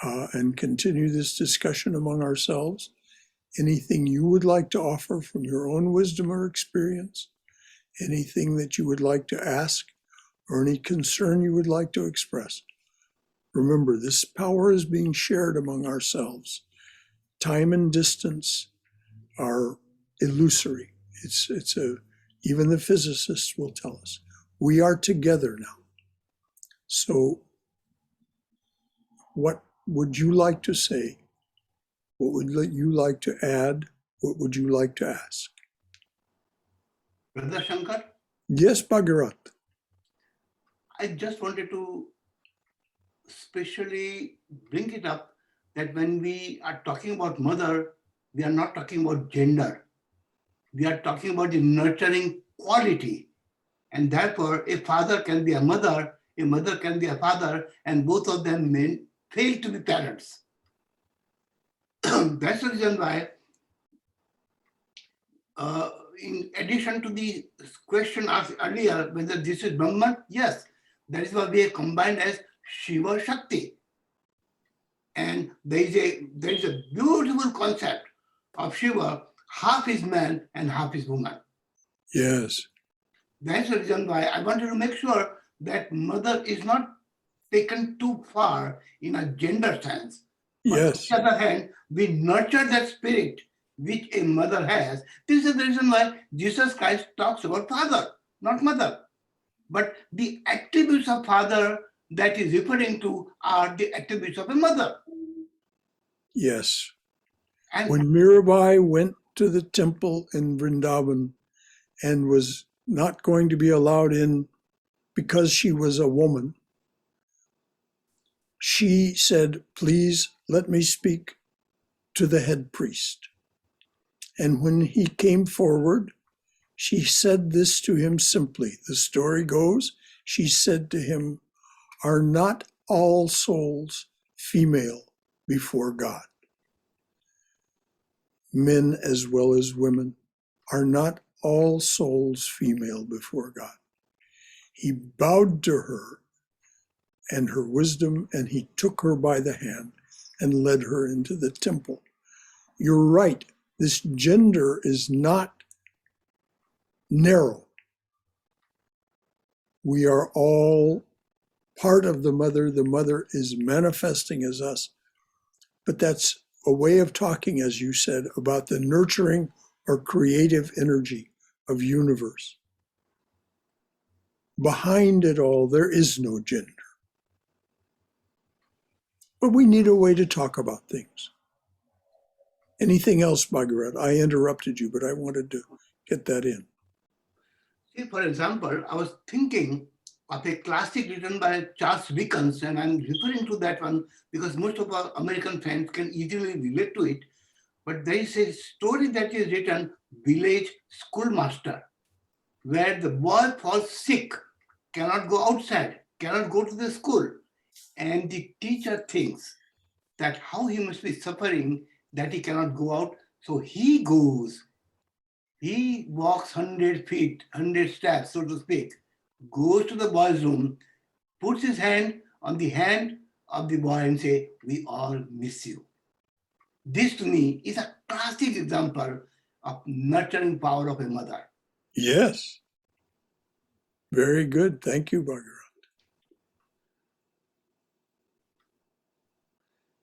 and continue this discussion among ourselves, anything you would like to offer from your own wisdom or experience, anything that you would like to ask, or any concern you would like to express, Remember, this power is being shared among ourselves. Time and distance are illusory. Even the physicists will tell us we are together now. So, what would you like to say? What would you like to add? What would you like to ask? Brother Shankar, Yes, Bhagarat. I just wanted to specially bring it up that when we are talking about mother, we are not talking about gender. We are talking about the nurturing quality. And therefore, a father can be a mother can be a father, and both of them may fail to be parents. That's the reason why, in addition to the question asked earlier, whether this is Brahman, yes, that is why we have combined as Shiva Shakti. And there is a beautiful concept of Shiva, half is man and half is woman. Yes. That's the reason why I wanted to make sure that mother is not taken too far in a gender sense. But Yes. on the other hand, we nurture that spirit which a mother has. This is the reason why Jesus Christ talks about father, not mother. But the attributes of father that is referring to are the attributes of a mother. Yes. And When Mirabai went to the temple in Vrindavan and was not going to be allowed in because she was a woman, she said, "Please let me speak to the head priest." And when he came forward, she said this to him simply. The story goes, she said to him, "Are not all souls female before God? Men as well as women. Are not all souls female before God?" He bowed to her and her wisdom, and he took her by the hand and led her into the temple. You're right, this gender is not narrow. We are all part of the mother. The mother is manifesting as us. But that's a way of talking, as you said, about the nurturing or creative energy of universe. Behind it all, there is no gender. But we need a way to talk about things. Anything else, Margaret? I interrupted you, but I wanted to get that in. see, for example, I was thinking of a classic written by Charles Dickens, and I'm referring to that one because most of our American fans can easily relate to it. But there is a story that is written, Village Schoolmaster, where the boy falls sick, cannot go outside, cannot go to the school. And the teacher thinks that how he must be suffering that he cannot go out. So he goes, he walks 100 feet, 100 steps, so to speak, goes to the boy's room, puts his hand on the hand of the boy and say, "We all miss you." This to me is a classic example of nurturing power of a mother. Yes. Very good. Thank you, Margaret.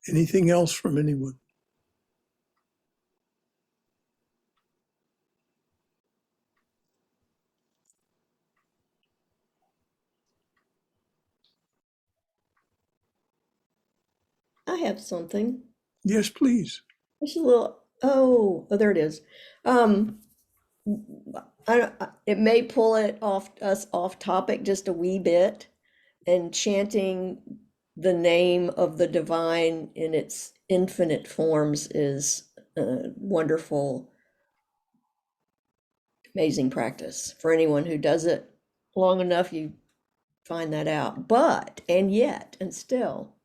Anything else from anyone? I have something. Yes, please. Just a little, there it is. It may pull us off topic just a wee bit, and chanting the name of the divine in its infinite forms is a wonderful, amazing practice. For anyone who does it long enough, you find that out. But, and yet, and still,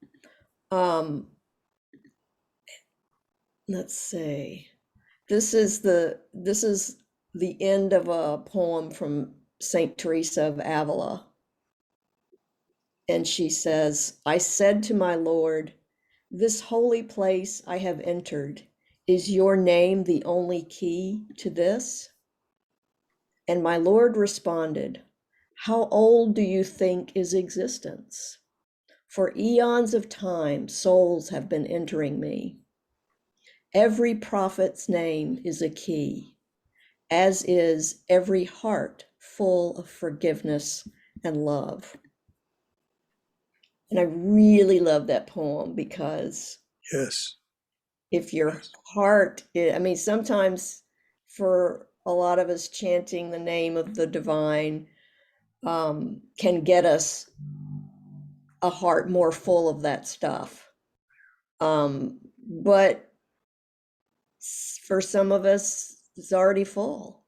let's see. This is the end of a poem from Saint Teresa of Avila. And she says, "I said to my Lord, this holy place I have entered, is your name the only key to this?" And my Lord responded, "How old do you think is existence? For eons of time, souls have been entering me. Every prophet's name is a key, as is every heart full of forgiveness and love. And I really love that poem because Yes. if your heart, I mean, sometimes for a lot of us, chanting the name of the divine can get us a heart more full of that stuff. But for some of us, it's already full.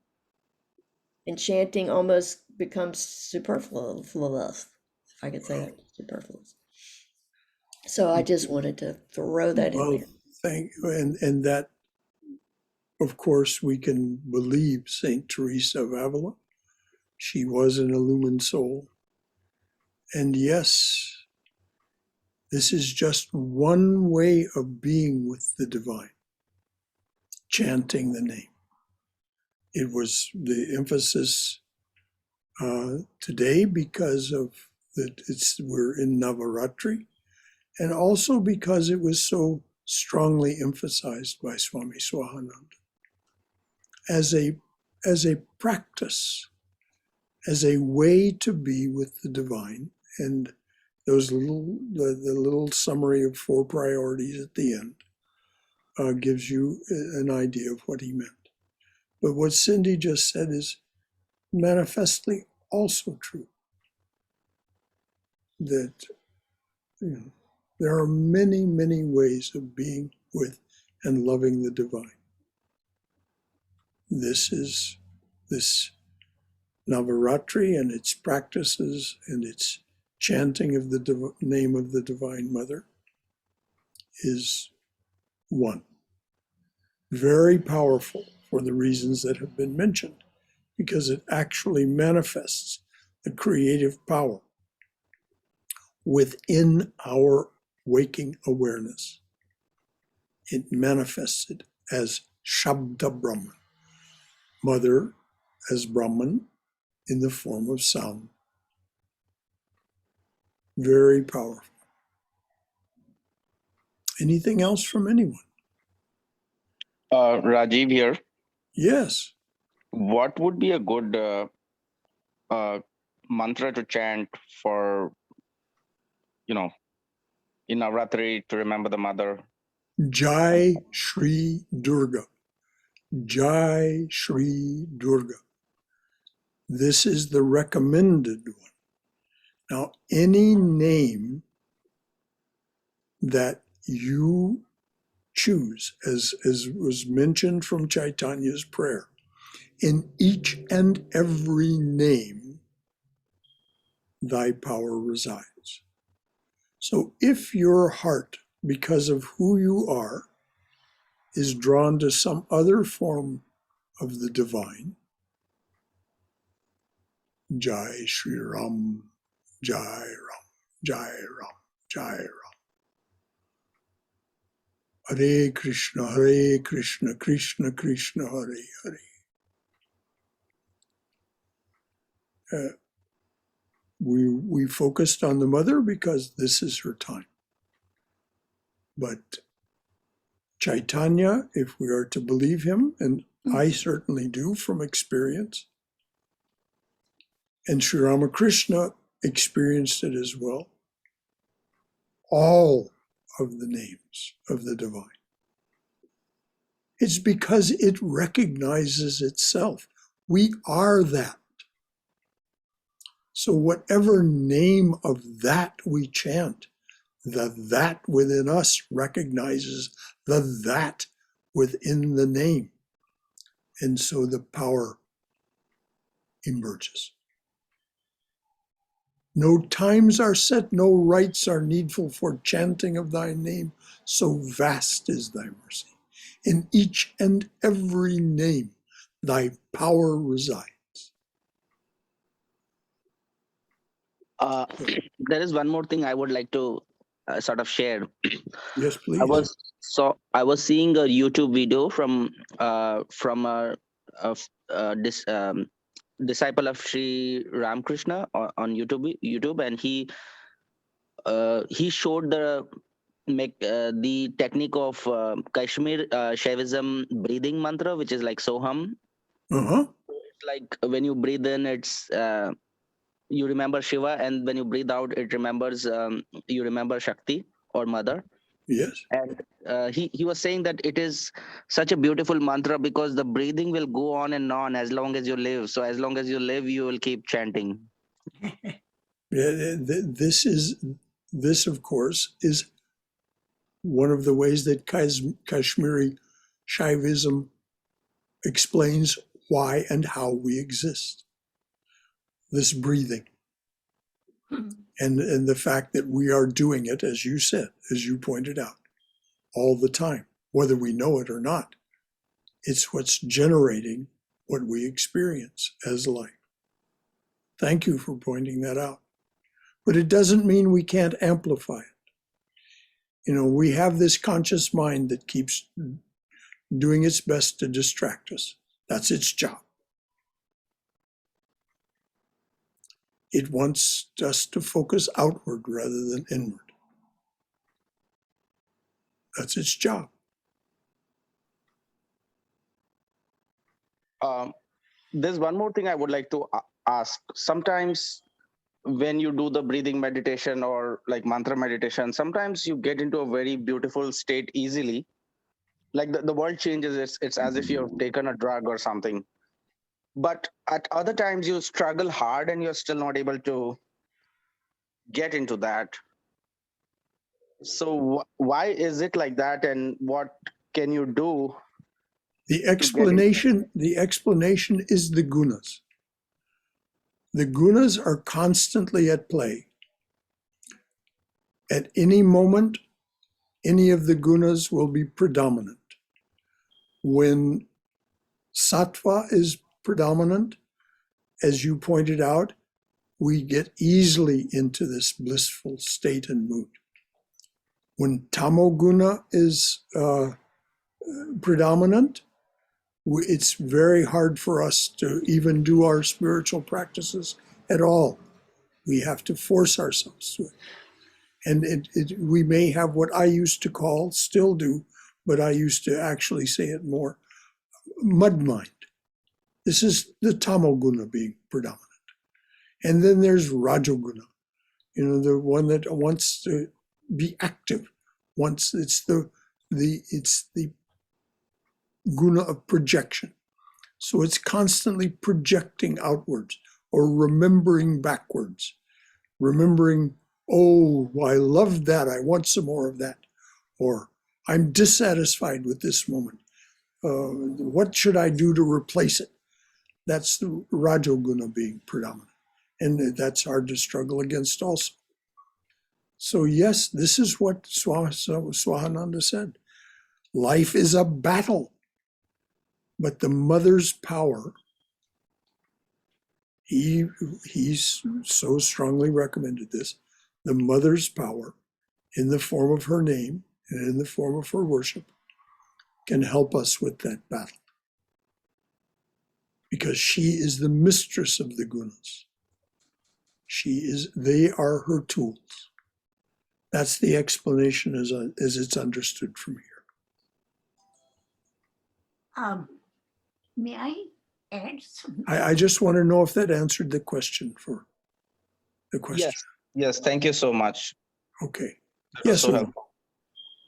And chanting almost becomes superfluous, if I could say that, superfluous. So I just wanted to throw that in Well, there. thank you. And that, of course, we can believe Saint Teresa of Avila. She was an illumined soul. And yes, this is just one way of being with the divine, chanting the name. It was the emphasis today because of that we're in Navaratri, and also because it was so strongly emphasized by Swami Swahananda as a practice, as a way to be with the divine. And those the little summary of 4 priorities at the end gives you an idea of what he meant. But what Cindy just said is manifestly also true. That there are many, many ways of being with and loving the divine. This Navaratri and its practices and its chanting of the name of the Divine Mother is one. Very powerful for the reasons that have been mentioned, because it actually manifests the creative power within our waking awareness. It manifests it as Shabda Brahman, Mother as Brahman in the form of sound. Very powerful. Anything else from anyone? Rajiv here. Yes. What would be a good mantra to chant for, in Navratri to remember the mother? Jai Shri Durga. Jai Shri Durga. This is the recommended one. Now, any name that you choose, as was mentioned from Chaitanya's prayer, in each and every name, thy power resides. So if your heart, because of who you are, is drawn to some other form of the divine, Jai Shri Ram, Jai Ram, Jai Ram, Jai Ram. Hare Krishna, Krishna Krishna, Hare Hare. We focused on the mother because this is her time. But Chaitanya, if we are to believe him, and I certainly do from experience, and Sri Ramakrishna experienced it as well, all of the names of the divine. It's because it recognizes itself. We are that. So whatever name of that we chant, the that within us recognizes the that within the name. And so the power emerges. No times are set, no rites are needful for chanting of thy name, so vast is thy mercy. In each and every name, thy power resides. There is one more thing I would like to sort of share. Yes, please. I was seeing a YouTube video from this disciple of Sri Ramakrishna on YouTube, and he he showed the technique of Kashmir Shaivism breathing mantra, which is like Soham. Uh-huh. It's like when you breathe in, it's you remember Shiva, and when you breathe out, it remembers you remember Shakti or Mother. Yes. And he was saying that it is such a beautiful mantra because the breathing will go on and on as long as you live. So as long as you live, you will keep chanting. Yeah, this of course is one of the ways that Kashmiri Shaivism explains why and how we exist. This breathing. And the fact that we are doing it, as you said, as you pointed out, all the time, whether we know it or not. It's what's generating what we experience as life. Thank you for pointing that out. But it doesn't mean we can't amplify it. You know, we have this conscious mind that keeps doing its best to distract us. That's its job. It wants us to focus outward rather than inward. That's its job. There's one more thing I would like to ask. Sometimes when you do the breathing meditation or like mantra meditation, sometimes you get into a very beautiful state easily. Like the world changes. It's as if you've taken a drug or something. But at other times you struggle hard and you're still not able to get into that. So why is it like that, and what can you do? The explanation is the gunas. The gunas are constantly at play. At any moment, any of the gunas will be predominant. When sattva is predominant, as you pointed out, we get easily into this blissful state and mood. When tamoguna is predominant, it's very hard for us to even do our spiritual practices at all. We have to force ourselves to it. And we may have what I used to call, still do, but I used to actually say it more, mud mind. This is the tamoguna being predominant. And then there's rajoguna, you know, the one that wants to be active. Once it's the guna of projection. So it's constantly projecting outwards or remembering backwards. Remembering, oh, I loved that, I want some more of that. Or I'm dissatisfied with this moment. What should I do to replace it? That's the rajoguna being predominant. And that's hard to struggle against also. So yes, this is what Swahananda said. Life is a battle. But the mother's power, he's so strongly recommended this, the mother's power in the form of her name and in the form of her worship can help us with that battle. Because she is the mistress of the gunas. They are her tools. That's the explanation as it's understood from here. May I add something? I just want to know if that answered the question for the question. Yes, thank you so much. Okay. Yes, so Uma.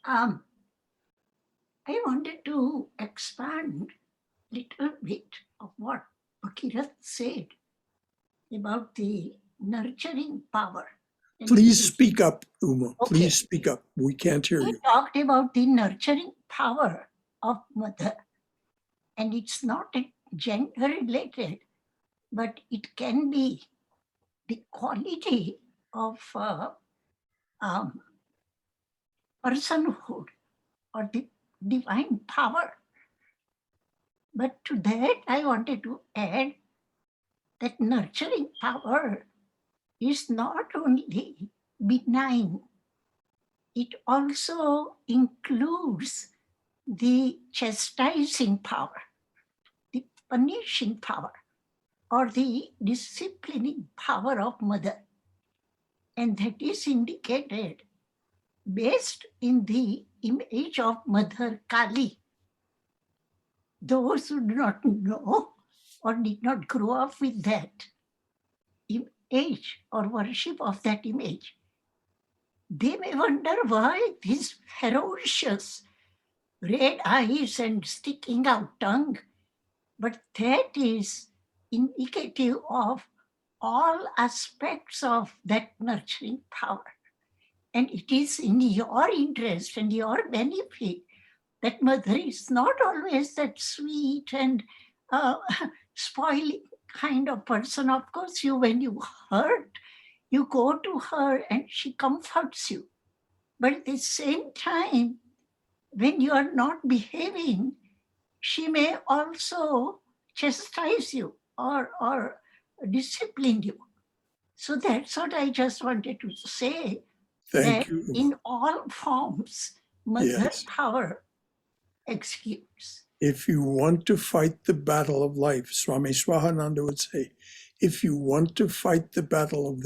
I wanted to expand a little bit of what Bhagirath said about the nurturing power. Please speak up, Uma. Okay. Please speak up. We can't hear He you. talked about the nurturing power of mother. And it's not gender related, but it can be the quality of personhood or the divine power. But to that, I wanted to add that nurturing power is not only benign, it also includes the chastising power, the punishing power, or the disciplining power of mother. And that is indicated based in the image of Mother Kali. Those who do not know or did not grow up with that image or worship of that image, they may wonder why this ferocious red eyes and sticking out tongue. But that is indicative of all aspects of that nurturing power. And it is in your interest and your benefit that Mother is not always that sweet and spoiling kind of person. Of course, when you hurt, you go to her and she comforts you. But at the same time, when you are not behaving, she may also chastise you or discipline you. So that's what I just wanted to say. Thank that you. in all forms, Mother Yes. power executes. If you want to fight the battle of life, Swami Swahananda would say, if you want to fight the battle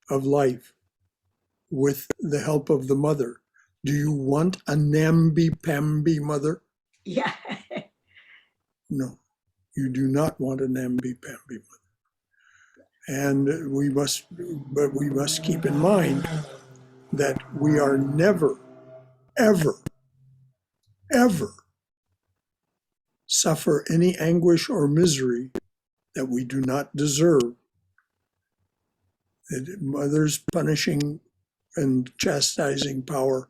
of life with the help of the mother, do you want a namby-pamby mother? Yeah. No, you do not want a namby-pamby mother. And we must keep in mind that we are never, ever, ever suffer any anguish or misery that we do not deserve. That mother's punishing and chastising power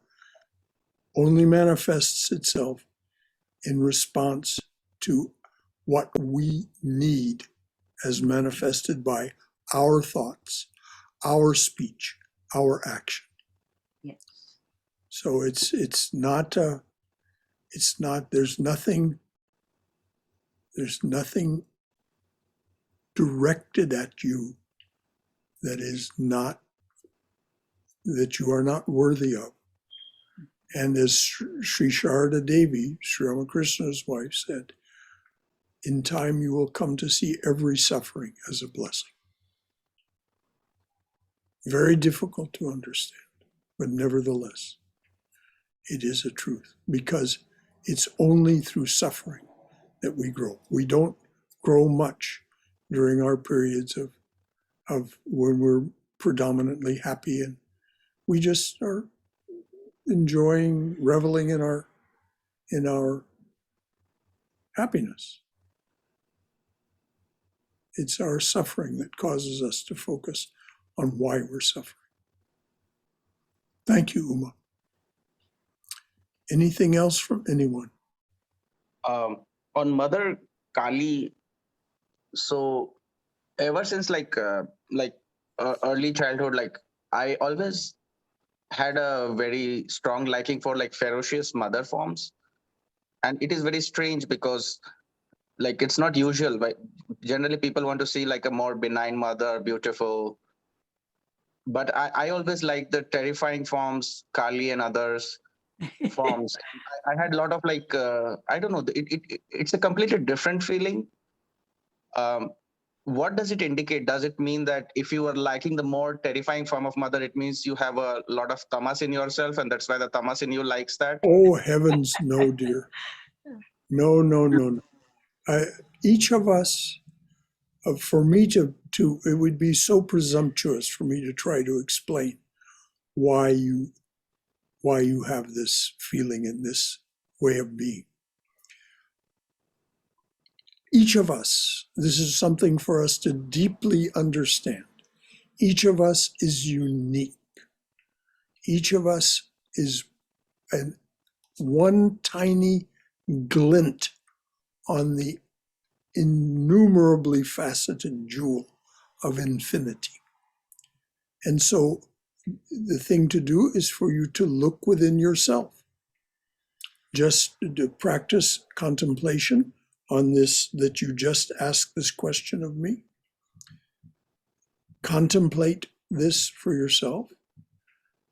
only manifests itself in response to what we need as manifested by our thoughts, our speech, our action. Yes. So it's not there's nothing directed at you that you are not worthy of. And as Sri Sharada Devi, Sri Ramakrishna's wife, said, in time you will come to see every suffering as a blessing. Very difficult to understand, but nevertheless, it is a truth, because it's only through suffering that we grow. We don't grow much during our periods of when we're predominantly happy, and we just are enjoying, reveling in our happiness. It's our suffering that causes us to focus on why we're suffering. Thank you, Uma. Anything else from anyone? On Mother Kali, so ever since early childhood, I always had a very strong liking for ferocious mother forms, and it is very strange because it's not usual, but generally people want to see a more benign mother, beautiful. But I always like the terrifying forms, Kali and others forms. I had a lot of I don't know, it's a completely different feeling. What does it indicate? Does it mean that if you are liking the more terrifying form of mother, it means you have a lot of tamas in yourself, and that's why the tamas in you likes that? Oh, heavens, no, dear. No. Each of us, for me to it would be so presumptuous for me to try to explain why you have this feeling and this way of being. Each of us, this is something for us to deeply understand. Each of us is unique. Each of us is one tiny glint on the innumerably faceted jewel of infinity. And so the thing to do is for you to look within yourself. Just to practice contemplation on this, that you just asked this question of me. Contemplate this for yourself.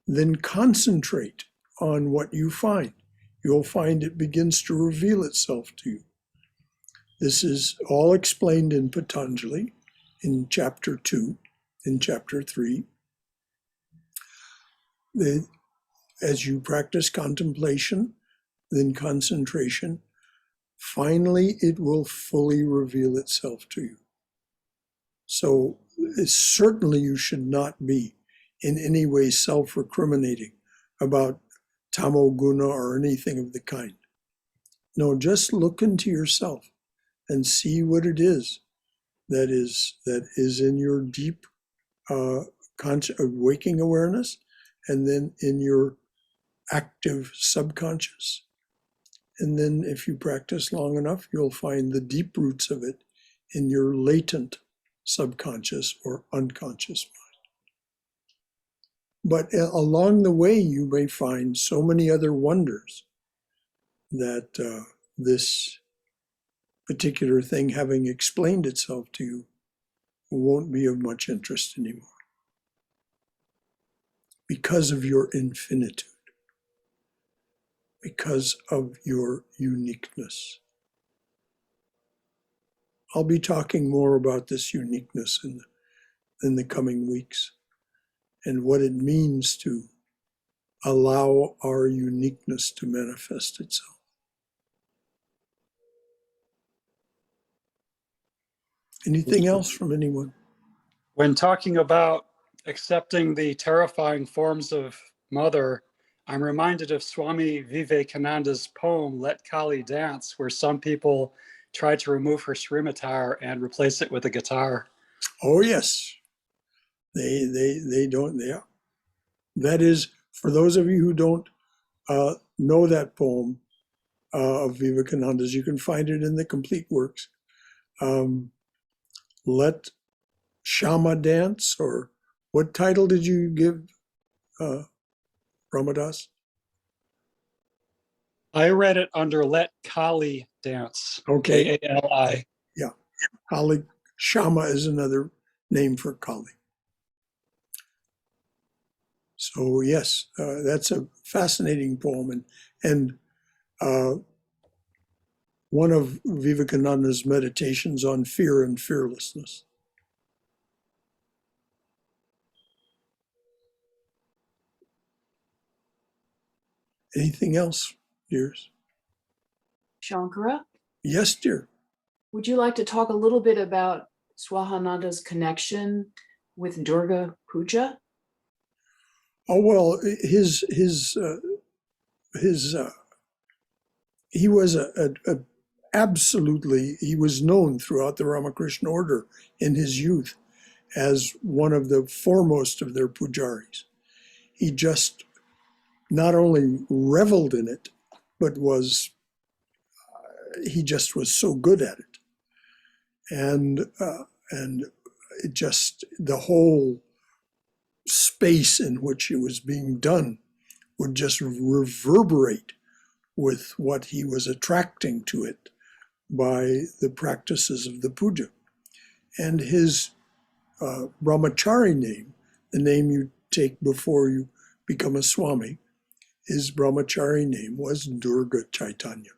Then concentrate on what you find. You'll find it begins to reveal itself to you. This is all explained in Patanjali in chapter 2, in chapter 3. as you practice contemplation, then concentration, finally it will fully reveal itself to you. So certainly you should not be in any way self-recriminating about tamoguna or anything of the kind. No, just look into yourself and see what it is that is in your deep waking awareness, and then in your active subconscious. And then if you practice long enough, you'll find the deep roots of it in your latent subconscious or unconscious mind. But along the way, you may find so many other wonders that this particular thing, having explained itself to you, won't be of much interest anymore because of your infinitude, because of your uniqueness. I'll be talking more about this uniqueness in the coming weeks and what it means to allow our uniqueness to manifest itself. Anything else from anyone? When talking about accepting the terrifying forms of mother, I'm reminded of Swami Vivekananda's poem, Let Kali Dance, where some people try to remove her Srimatar and replace it with a guitar. Oh, yes. They don't, yeah. That is, for those of you who don't know that poem of Vivekananda's, you can find it in the complete works. Let Shama Dance, or what title did you give Ramadas? I read it under Let Kali Dance. Okay. Kali. Yeah. Kali, Shama is another name for Kali. So yes, that's a fascinating poem, and one of Vivekananda's meditations on fear and fearlessness. Anything else, dears? Shankara, Yes, dear. would you like to talk a little bit about Swahananda's connection with Durga Puja? Oh well, he was absolutely, he was known throughout the Ramakrishna order in his youth as one of the foremost of their pujaris. He just not only reveled in it, but he just was so good at it. And it just, the whole space in which it was being done would just reverberate with what he was attracting to it by the practices of the puja. And his brahmachari name, the name you take before you become a Swami, his brahmachari name was Durga Chaitanya.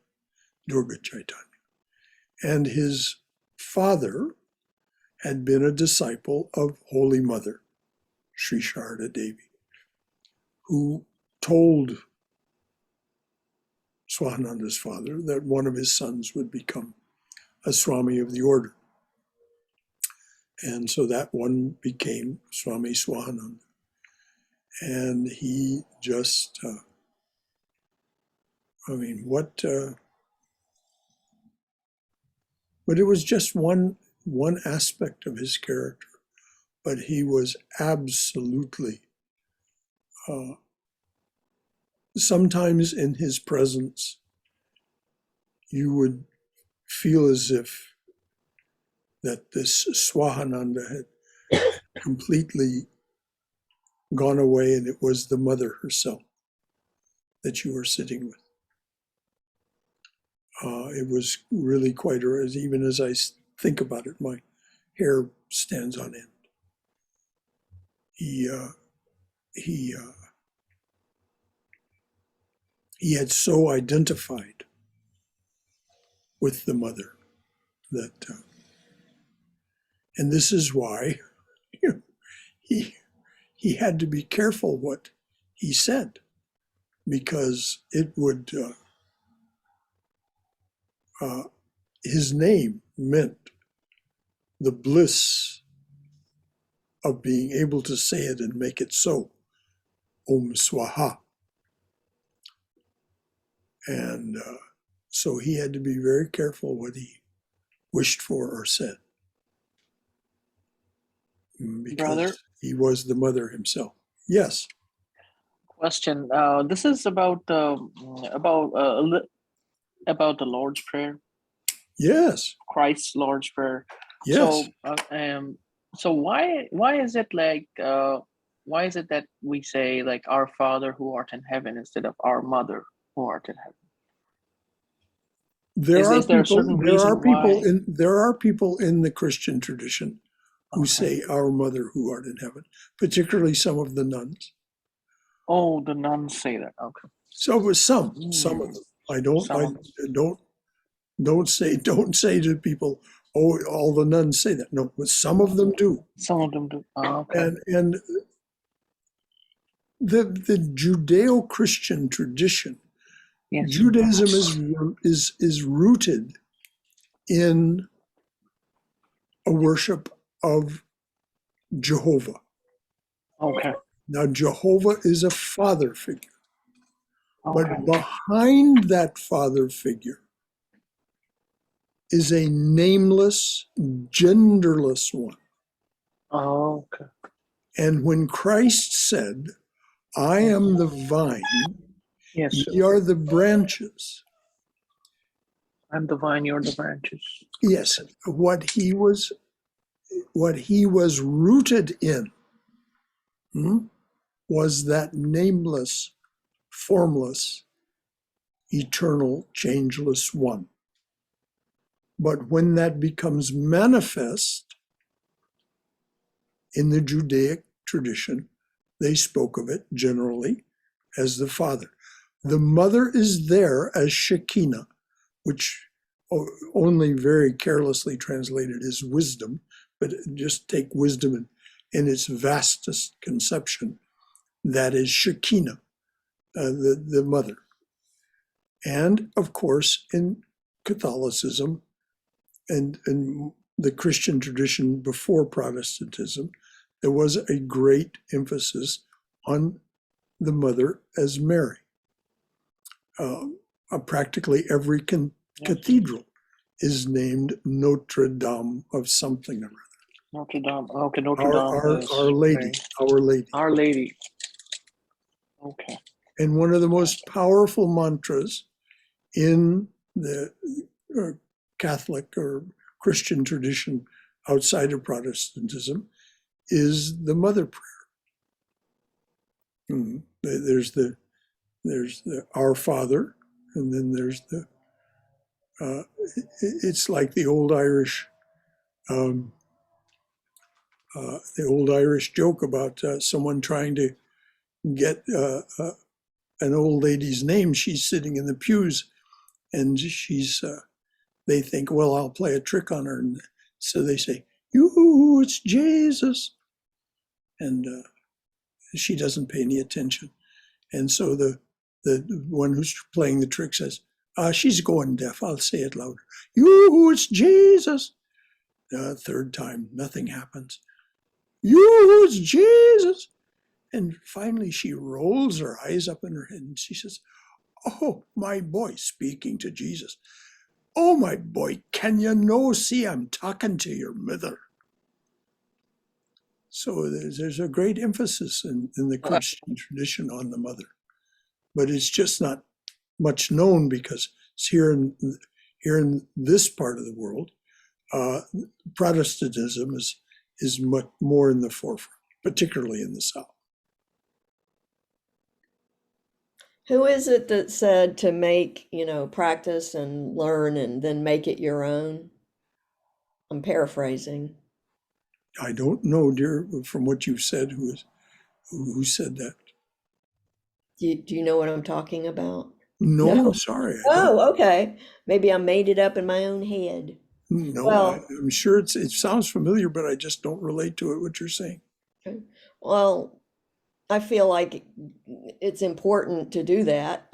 Durga Chaitanya. And his father had been a disciple of Holy Mother, Sri Sharda Devi, who told Swahananda's father that one of his sons would become a Swami of the order. And so that one became Swami Swahananda. And he just, but it was just one aspect of his character. But he was absolutely, sometimes in his presence, you would feel as if that this Swahananda had completely gone away and it was the mother herself that you were sitting with. It was really quite, even as I think about it, my hair stands on end. He had so identified with the mother that, and this is why he had to be careful what he said, because it would, his name meant the bliss of being able to say it and make it so. Om Swaha. And so he had to be very careful what he wished for or said. Because Brother? he was the mother himself. Yes. Question. This is about the Lord's Prayer. Yes. Christ's Lord's Prayer. Yes. So why is it like why is it that we say like Our Father who art in heaven instead of Our Mother who art in heaven? There are why? people in the Christian tradition who say Our Mother who art in heaven, particularly some of the nuns. Oh, the nuns say that. Okay. So it was some of them. Don't say to people, oh, all the nuns say that. No, but some of them do. Some of them do. Oh, okay. And the Judeo-Christian tradition, yes. Judaism is rooted in a worship of Jehovah. Okay. Now, Jehovah is a father figure. Okay. But behind that father figure is a nameless, genderless one. Oh, okay. And when Christ said, I am the vine, yes, ye are the branches. I'm the vine, you're the branches. Yes, what he was rooted in was that nameless, formless, eternal, changeless one. But when that becomes manifest in the Judaic tradition, they spoke of it generally as the Father. The Mother is there as Shekinah, which only very carelessly translated is wisdom, but just take wisdom in its vastest conception. That is Shekinah, the Mother. And of course, in Catholicism and the Christian tradition before Protestantism, there was a great emphasis on the Mother as Mary. Practically every cathedral is named Notre Dame of something or other. Notre Dame. Okay, Notre Dame. Our Lady. Our Lady. Our Lady. Okay. And one of the most powerful mantras in the Catholic or Christian tradition outside of Protestantism is the Mother Prayer. There's the Our Father, and then there's it's like the old Irish joke about someone trying to get an old lady's name. She's sitting in the pews, and they think, well, I'll play a trick on her. And so they say, "You, it's Jesus." And she doesn't pay any attention. And so the one who's playing the trick says, she's going deaf. I'll say it louder. "You, it's Jesus." Third time, nothing happens. "You, it's Jesus." And finally she rolls her eyes up in her head and she says, "Oh, my boy," speaking to Jesus. "Oh, my boy, can you no see I'm talking to your mother?" So there's a great emphasis in the Christian tradition on the mother. But it's just not much known because it's here in this part of the world, Protestantism is much more in the forefront, particularly in the South. Who is it that said to make, practice and learn and then make it your own? I'm paraphrasing. I don't know, dear, from what you've said, who said that. Do you know what I'm talking about? No, I'm sorry. Oh, okay. Maybe I made it up in my own head. No, well, I'm sure it sounds familiar, but I just don't relate to it, what you're saying. Okay. Well, I feel like it's important to do that.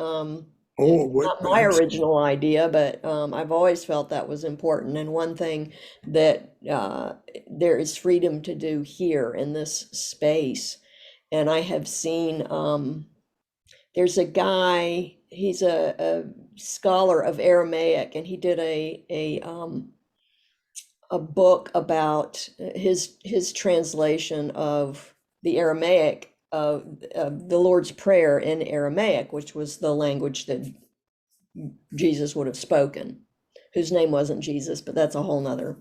What, Not my original idea, but I've always felt that was important. And one thing that there is freedom to do here in this space. And I have seen, there's a guy, he's a scholar of Aramaic, and he did a book about his translation of the Aramaic of the Lord's Prayer in Aramaic, which was the language that Jesus would have spoken, whose name wasn't Jesus, but that's a whole nother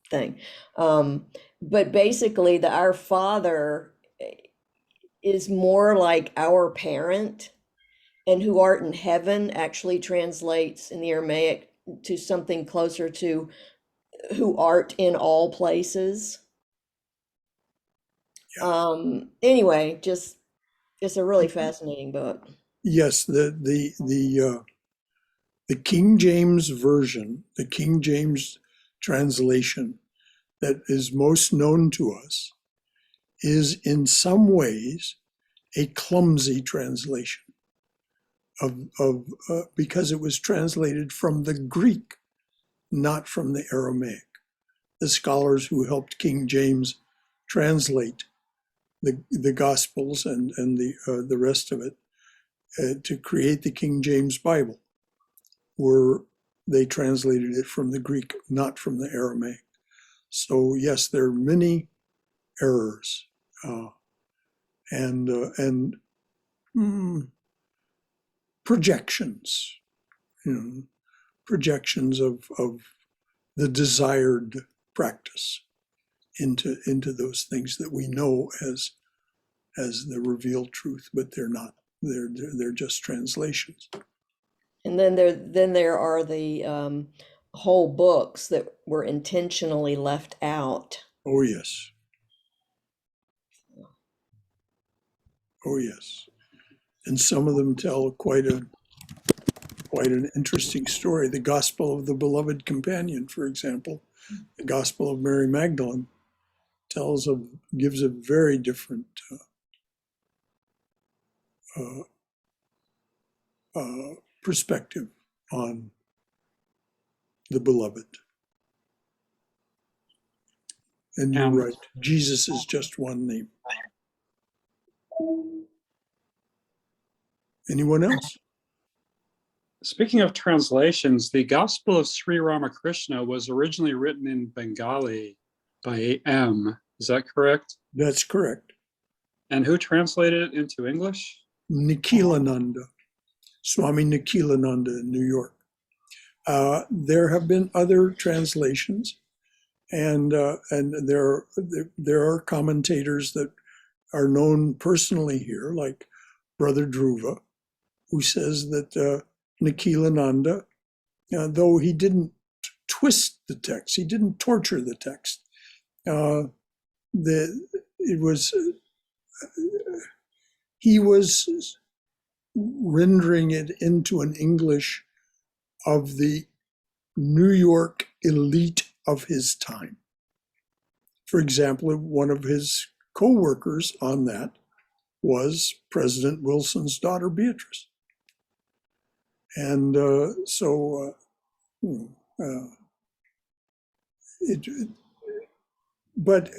thing. But basically, the Our Father is more like our parent, and who art in heaven actually translates in the Aramaic to something closer to who art in all places. Anyway, just it's a really fascinating book. Yes, the King James version, the King James translation that is most known to us is in some ways a clumsy translation of because it was translated from the Greek, not from the Aramaic. The scholars who helped King James translate the Gospels and the rest of it to create the King James Bible they translated it from the Greek, not from the Aramaic. So yes, there are many errors and projections, projections of the desired practice into those things that we know as the revealed truth, but they're not. They're just translations. And then there are the whole books that were intentionally left out. Oh yes. Oh yes. And some of them tell quite an interesting story. The Gospel of the Beloved Companion, for example, the Gospel of Mary Magdalene, gives a very different perspective on the beloved. And you're right, Jesus is just one name. Anyone else? Speaking of translations, the Gospel of Sri Ramakrishna was originally written in Bengali by A.M. Is that correct? That's correct. And who translated it into English? Nikhilananda, Swami Nikhilananda in New York. There have been other translations, and there are commentators that are known personally here, like Brother Dhruva, who says that Nikhilananda, though he didn't twist the text, he didn't torture the text. He was rendering it into an English of the New York elite of his time. For example, one of his co-workers on that was President Wilson's daughter, Beatrice. And but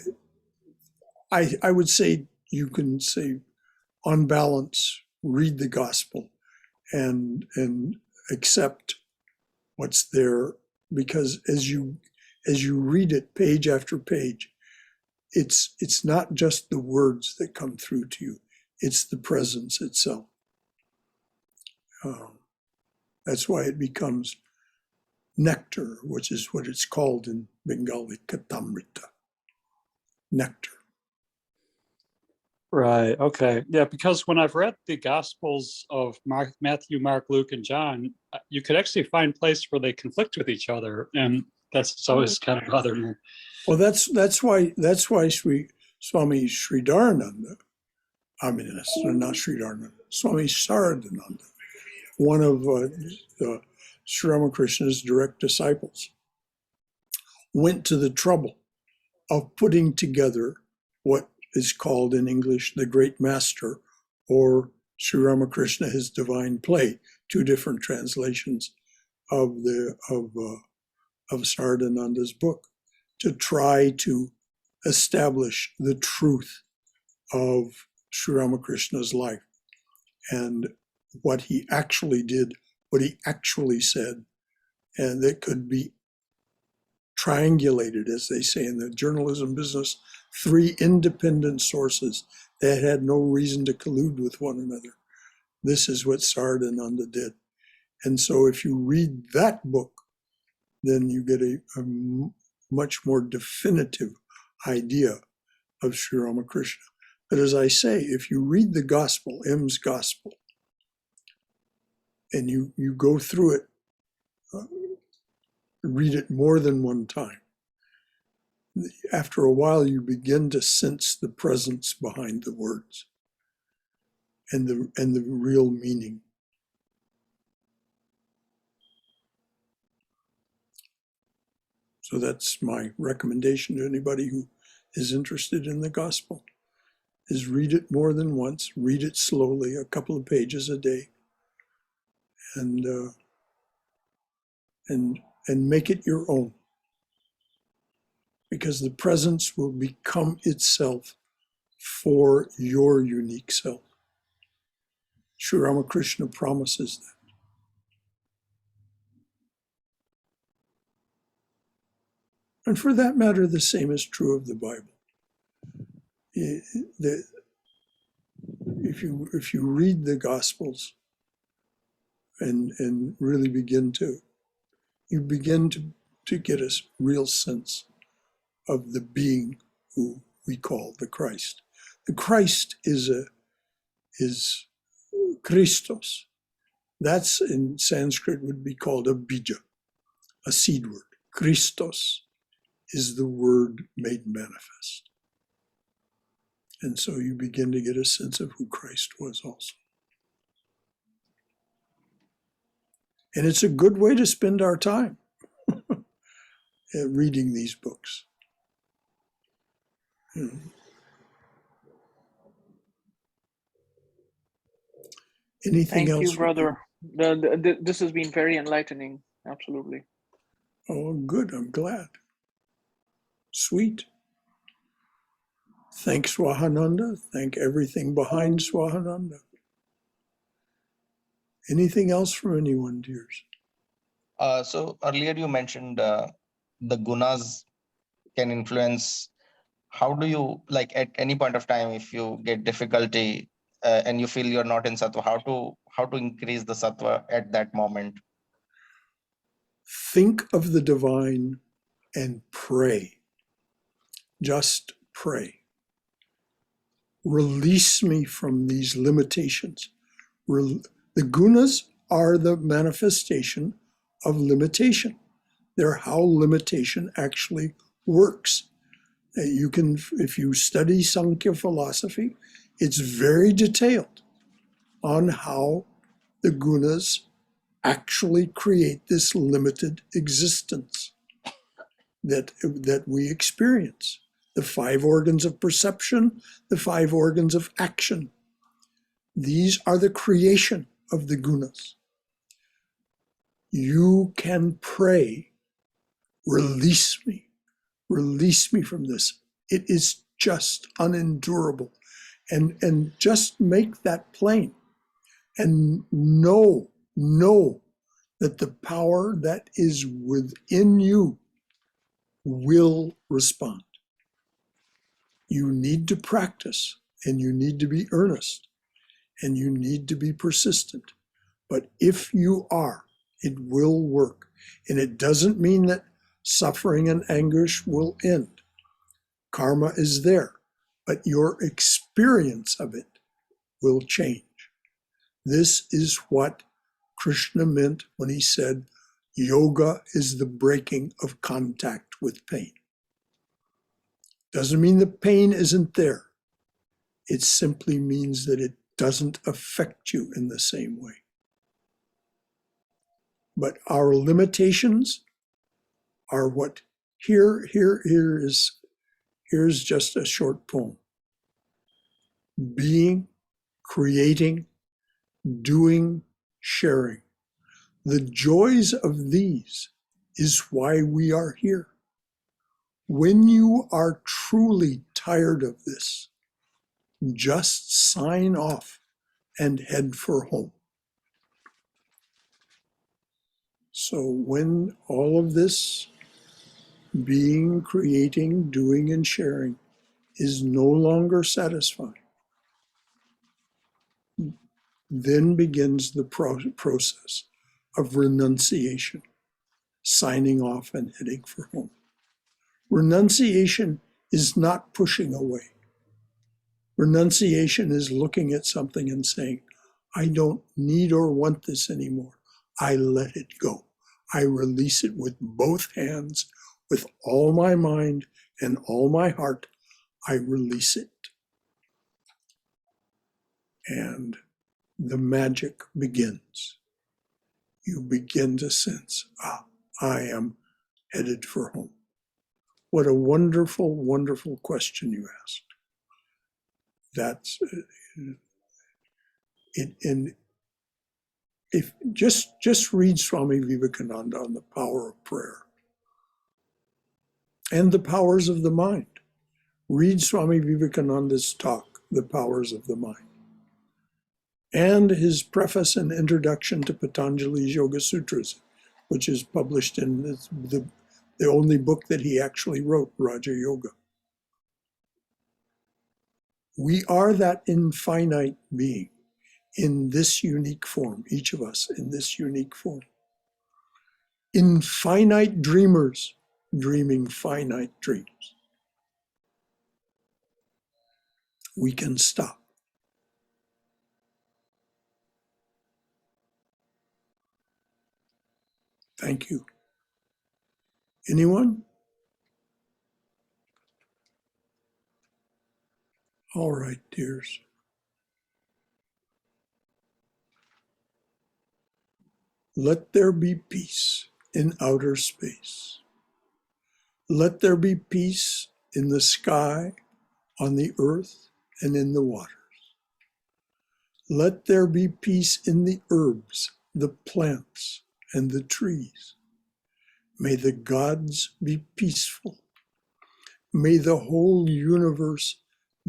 I would say you can say, on balance, read the gospel and accept what's there, because as you read it page after page, it's not just the words that come through to you, it's the presence itself. That's why it becomes nectar, which is what it's called in Bengali, katamrita, nectar. Right. Okay. Yeah, because when I've read the Gospels of Matthew, Mark, Luke, and John, you could actually find places where they conflict with each other, and that's always kind of bothered me. Well, that's why Swami Sridharananda, I mean, not Sridharananda, Swami Saradananda, one of Sri Ramakrishna's direct disciples, went to the trouble of putting together what is called in English the Great Master, or Sri Ramakrishna, his divine play, two different translations of Saradananda's book, to try to establish the truth of Sri Ramakrishna's life and what he actually did, what he actually said, and that could be triangulated, as they say in the journalism business, three independent sources that had no reason to collude with one another. This is what Saradananda did. And so if you read that book, then you get a much more definitive idea of Sri Ramakrishna. But as I say, if you read the gospel, M's gospel, and you go through it, read it more than one time, after a while you begin to sense the presence behind the words and the real meaning. So that's my recommendation to anybody who is interested in the gospel, is read it more than once, read it slowly, a couple of pages a day, and make it your own. Because the presence will become itself for your unique self. Sri Ramakrishna promises that. And for that matter, the same is true of the Bible. If you read the Gospels and really begin to get a real sense of the being who we call the Christ. The Christ is Christos. That's in Sanskrit would be called a bija, a seed word. Christos is the word made manifest. And so you begin to get a sense of who Christ was also. And it's a good way to spend our time reading these books. Anything Thank else? you, brother. This has been very enlightening. Absolutely. Oh, good. I'm glad. Sweet. Thank Swahananda. Thank everything behind Swahananda. Anything else from anyone, dears? So earlier you mentioned the gunas can influence. How do you, like at any point of time, if you get difficulty and you feel you're not in sattva, how to increase the sattva at that moment? Think of the divine and pray. Just pray. Release me from these limitations. The gunas are the manifestation of limitation. They're how limitation actually works. You can, if you study Sankhya philosophy, it's very detailed on how the gunas actually create this limited existence that we experience. The five organs of perception, the five organs of action. These are the creation of the gunas. You can pray, release me from this. It is just unendurable. And just make that plain. And know that the power that is within you will respond. You need to practice, and you need to be earnest, and you need to be persistent. But if you are, it will work. And it doesn't mean that suffering and anguish will end. Karma is there, but your experience of it will change. This is what Krishna meant when he said, yoga is the breaking of contact with pain. Doesn't mean the pain isn't there. It simply means that it doesn't affect you in the same way. But our limitations are what, here's just a short poem. being, creating, doing, sharing. The joys of these is why we are here. When you are truly tired of this, just sign off and head for home. So when all of this being, creating, doing, and sharing is no longer satisfying, then begins the process of renunciation, signing off and heading for home. Renunciation is not pushing away. Renunciation is looking at something and saying, I don't need or want this anymore. I let it go. I release it with both hands, with all my mind and all my heart. I release it. And the magic begins. You begin to sense, I am headed for home. What a wonderful, wonderful question you asked. That's it. And if just read Swami Vivekananda on the power of prayer and the powers of the mind. Read Swami Vivekananda's talk, The Powers of the Mind, and his preface and introduction to Patanjali's Yoga Sutras, which is published in the only book that he actually wrote, Raja Yoga. We are that infinite being in this unique form, each of us in this unique form. Infinite dreamers dreaming finite dreams. We can stop. Thank you. Anyone? All right, dears. Let there be peace in outer space. Let there be peace in the sky, on the earth, and in the waters. Let there be peace in the herbs, the plants, and the trees. May the gods be peaceful. May the whole universe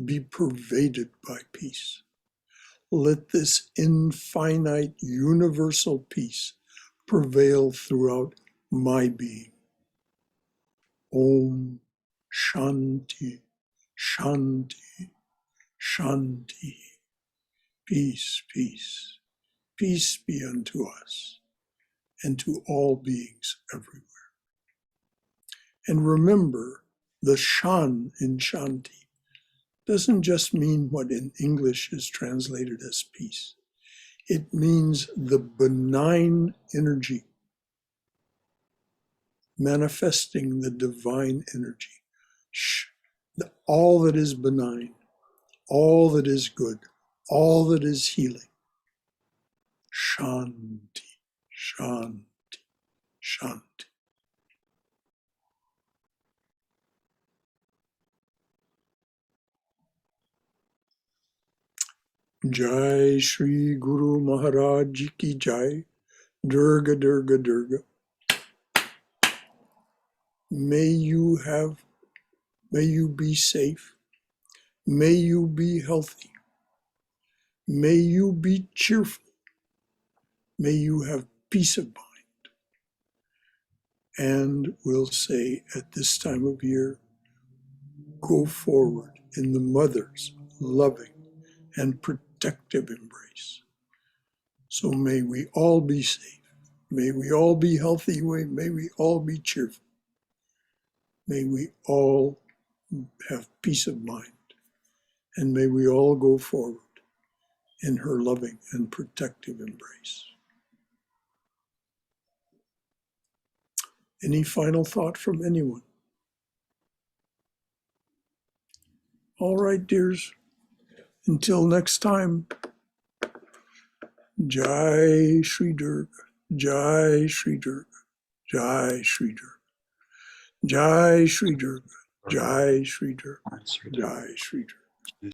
be pervaded by peace. Let this infinite universal peace prevail throughout my being. Om Shanti, Shanti, Shanti. Peace, peace, peace be unto us and to all beings everywhere. And remember, the Shan in Shanti doesn't just mean what in English is translated as peace. It means the benign energy manifesting the divine energy. All that is benign, all that is good, all that is healing. Shanti, Shanti, Shanti. Jai Shri Guru Maharaj Ki Jai. Durga, Durga, Durga. May you be safe. May you be healthy. May you be cheerful. May you have peace of mind. And we'll say at this time of year, go forward in the mother's loving and protective embrace. So may we all be safe. May we all be healthy. May we all be cheerful. May we all have peace of mind. And may we all go forward in her loving and protective embrace. Any final thought from anyone? All right, dears. Until next time, Jai Shri Durga, Jai Shri Durga, Jai Shri Durga, Jai Shri Durga, Jai Shri Durga, Jai Shri Durga.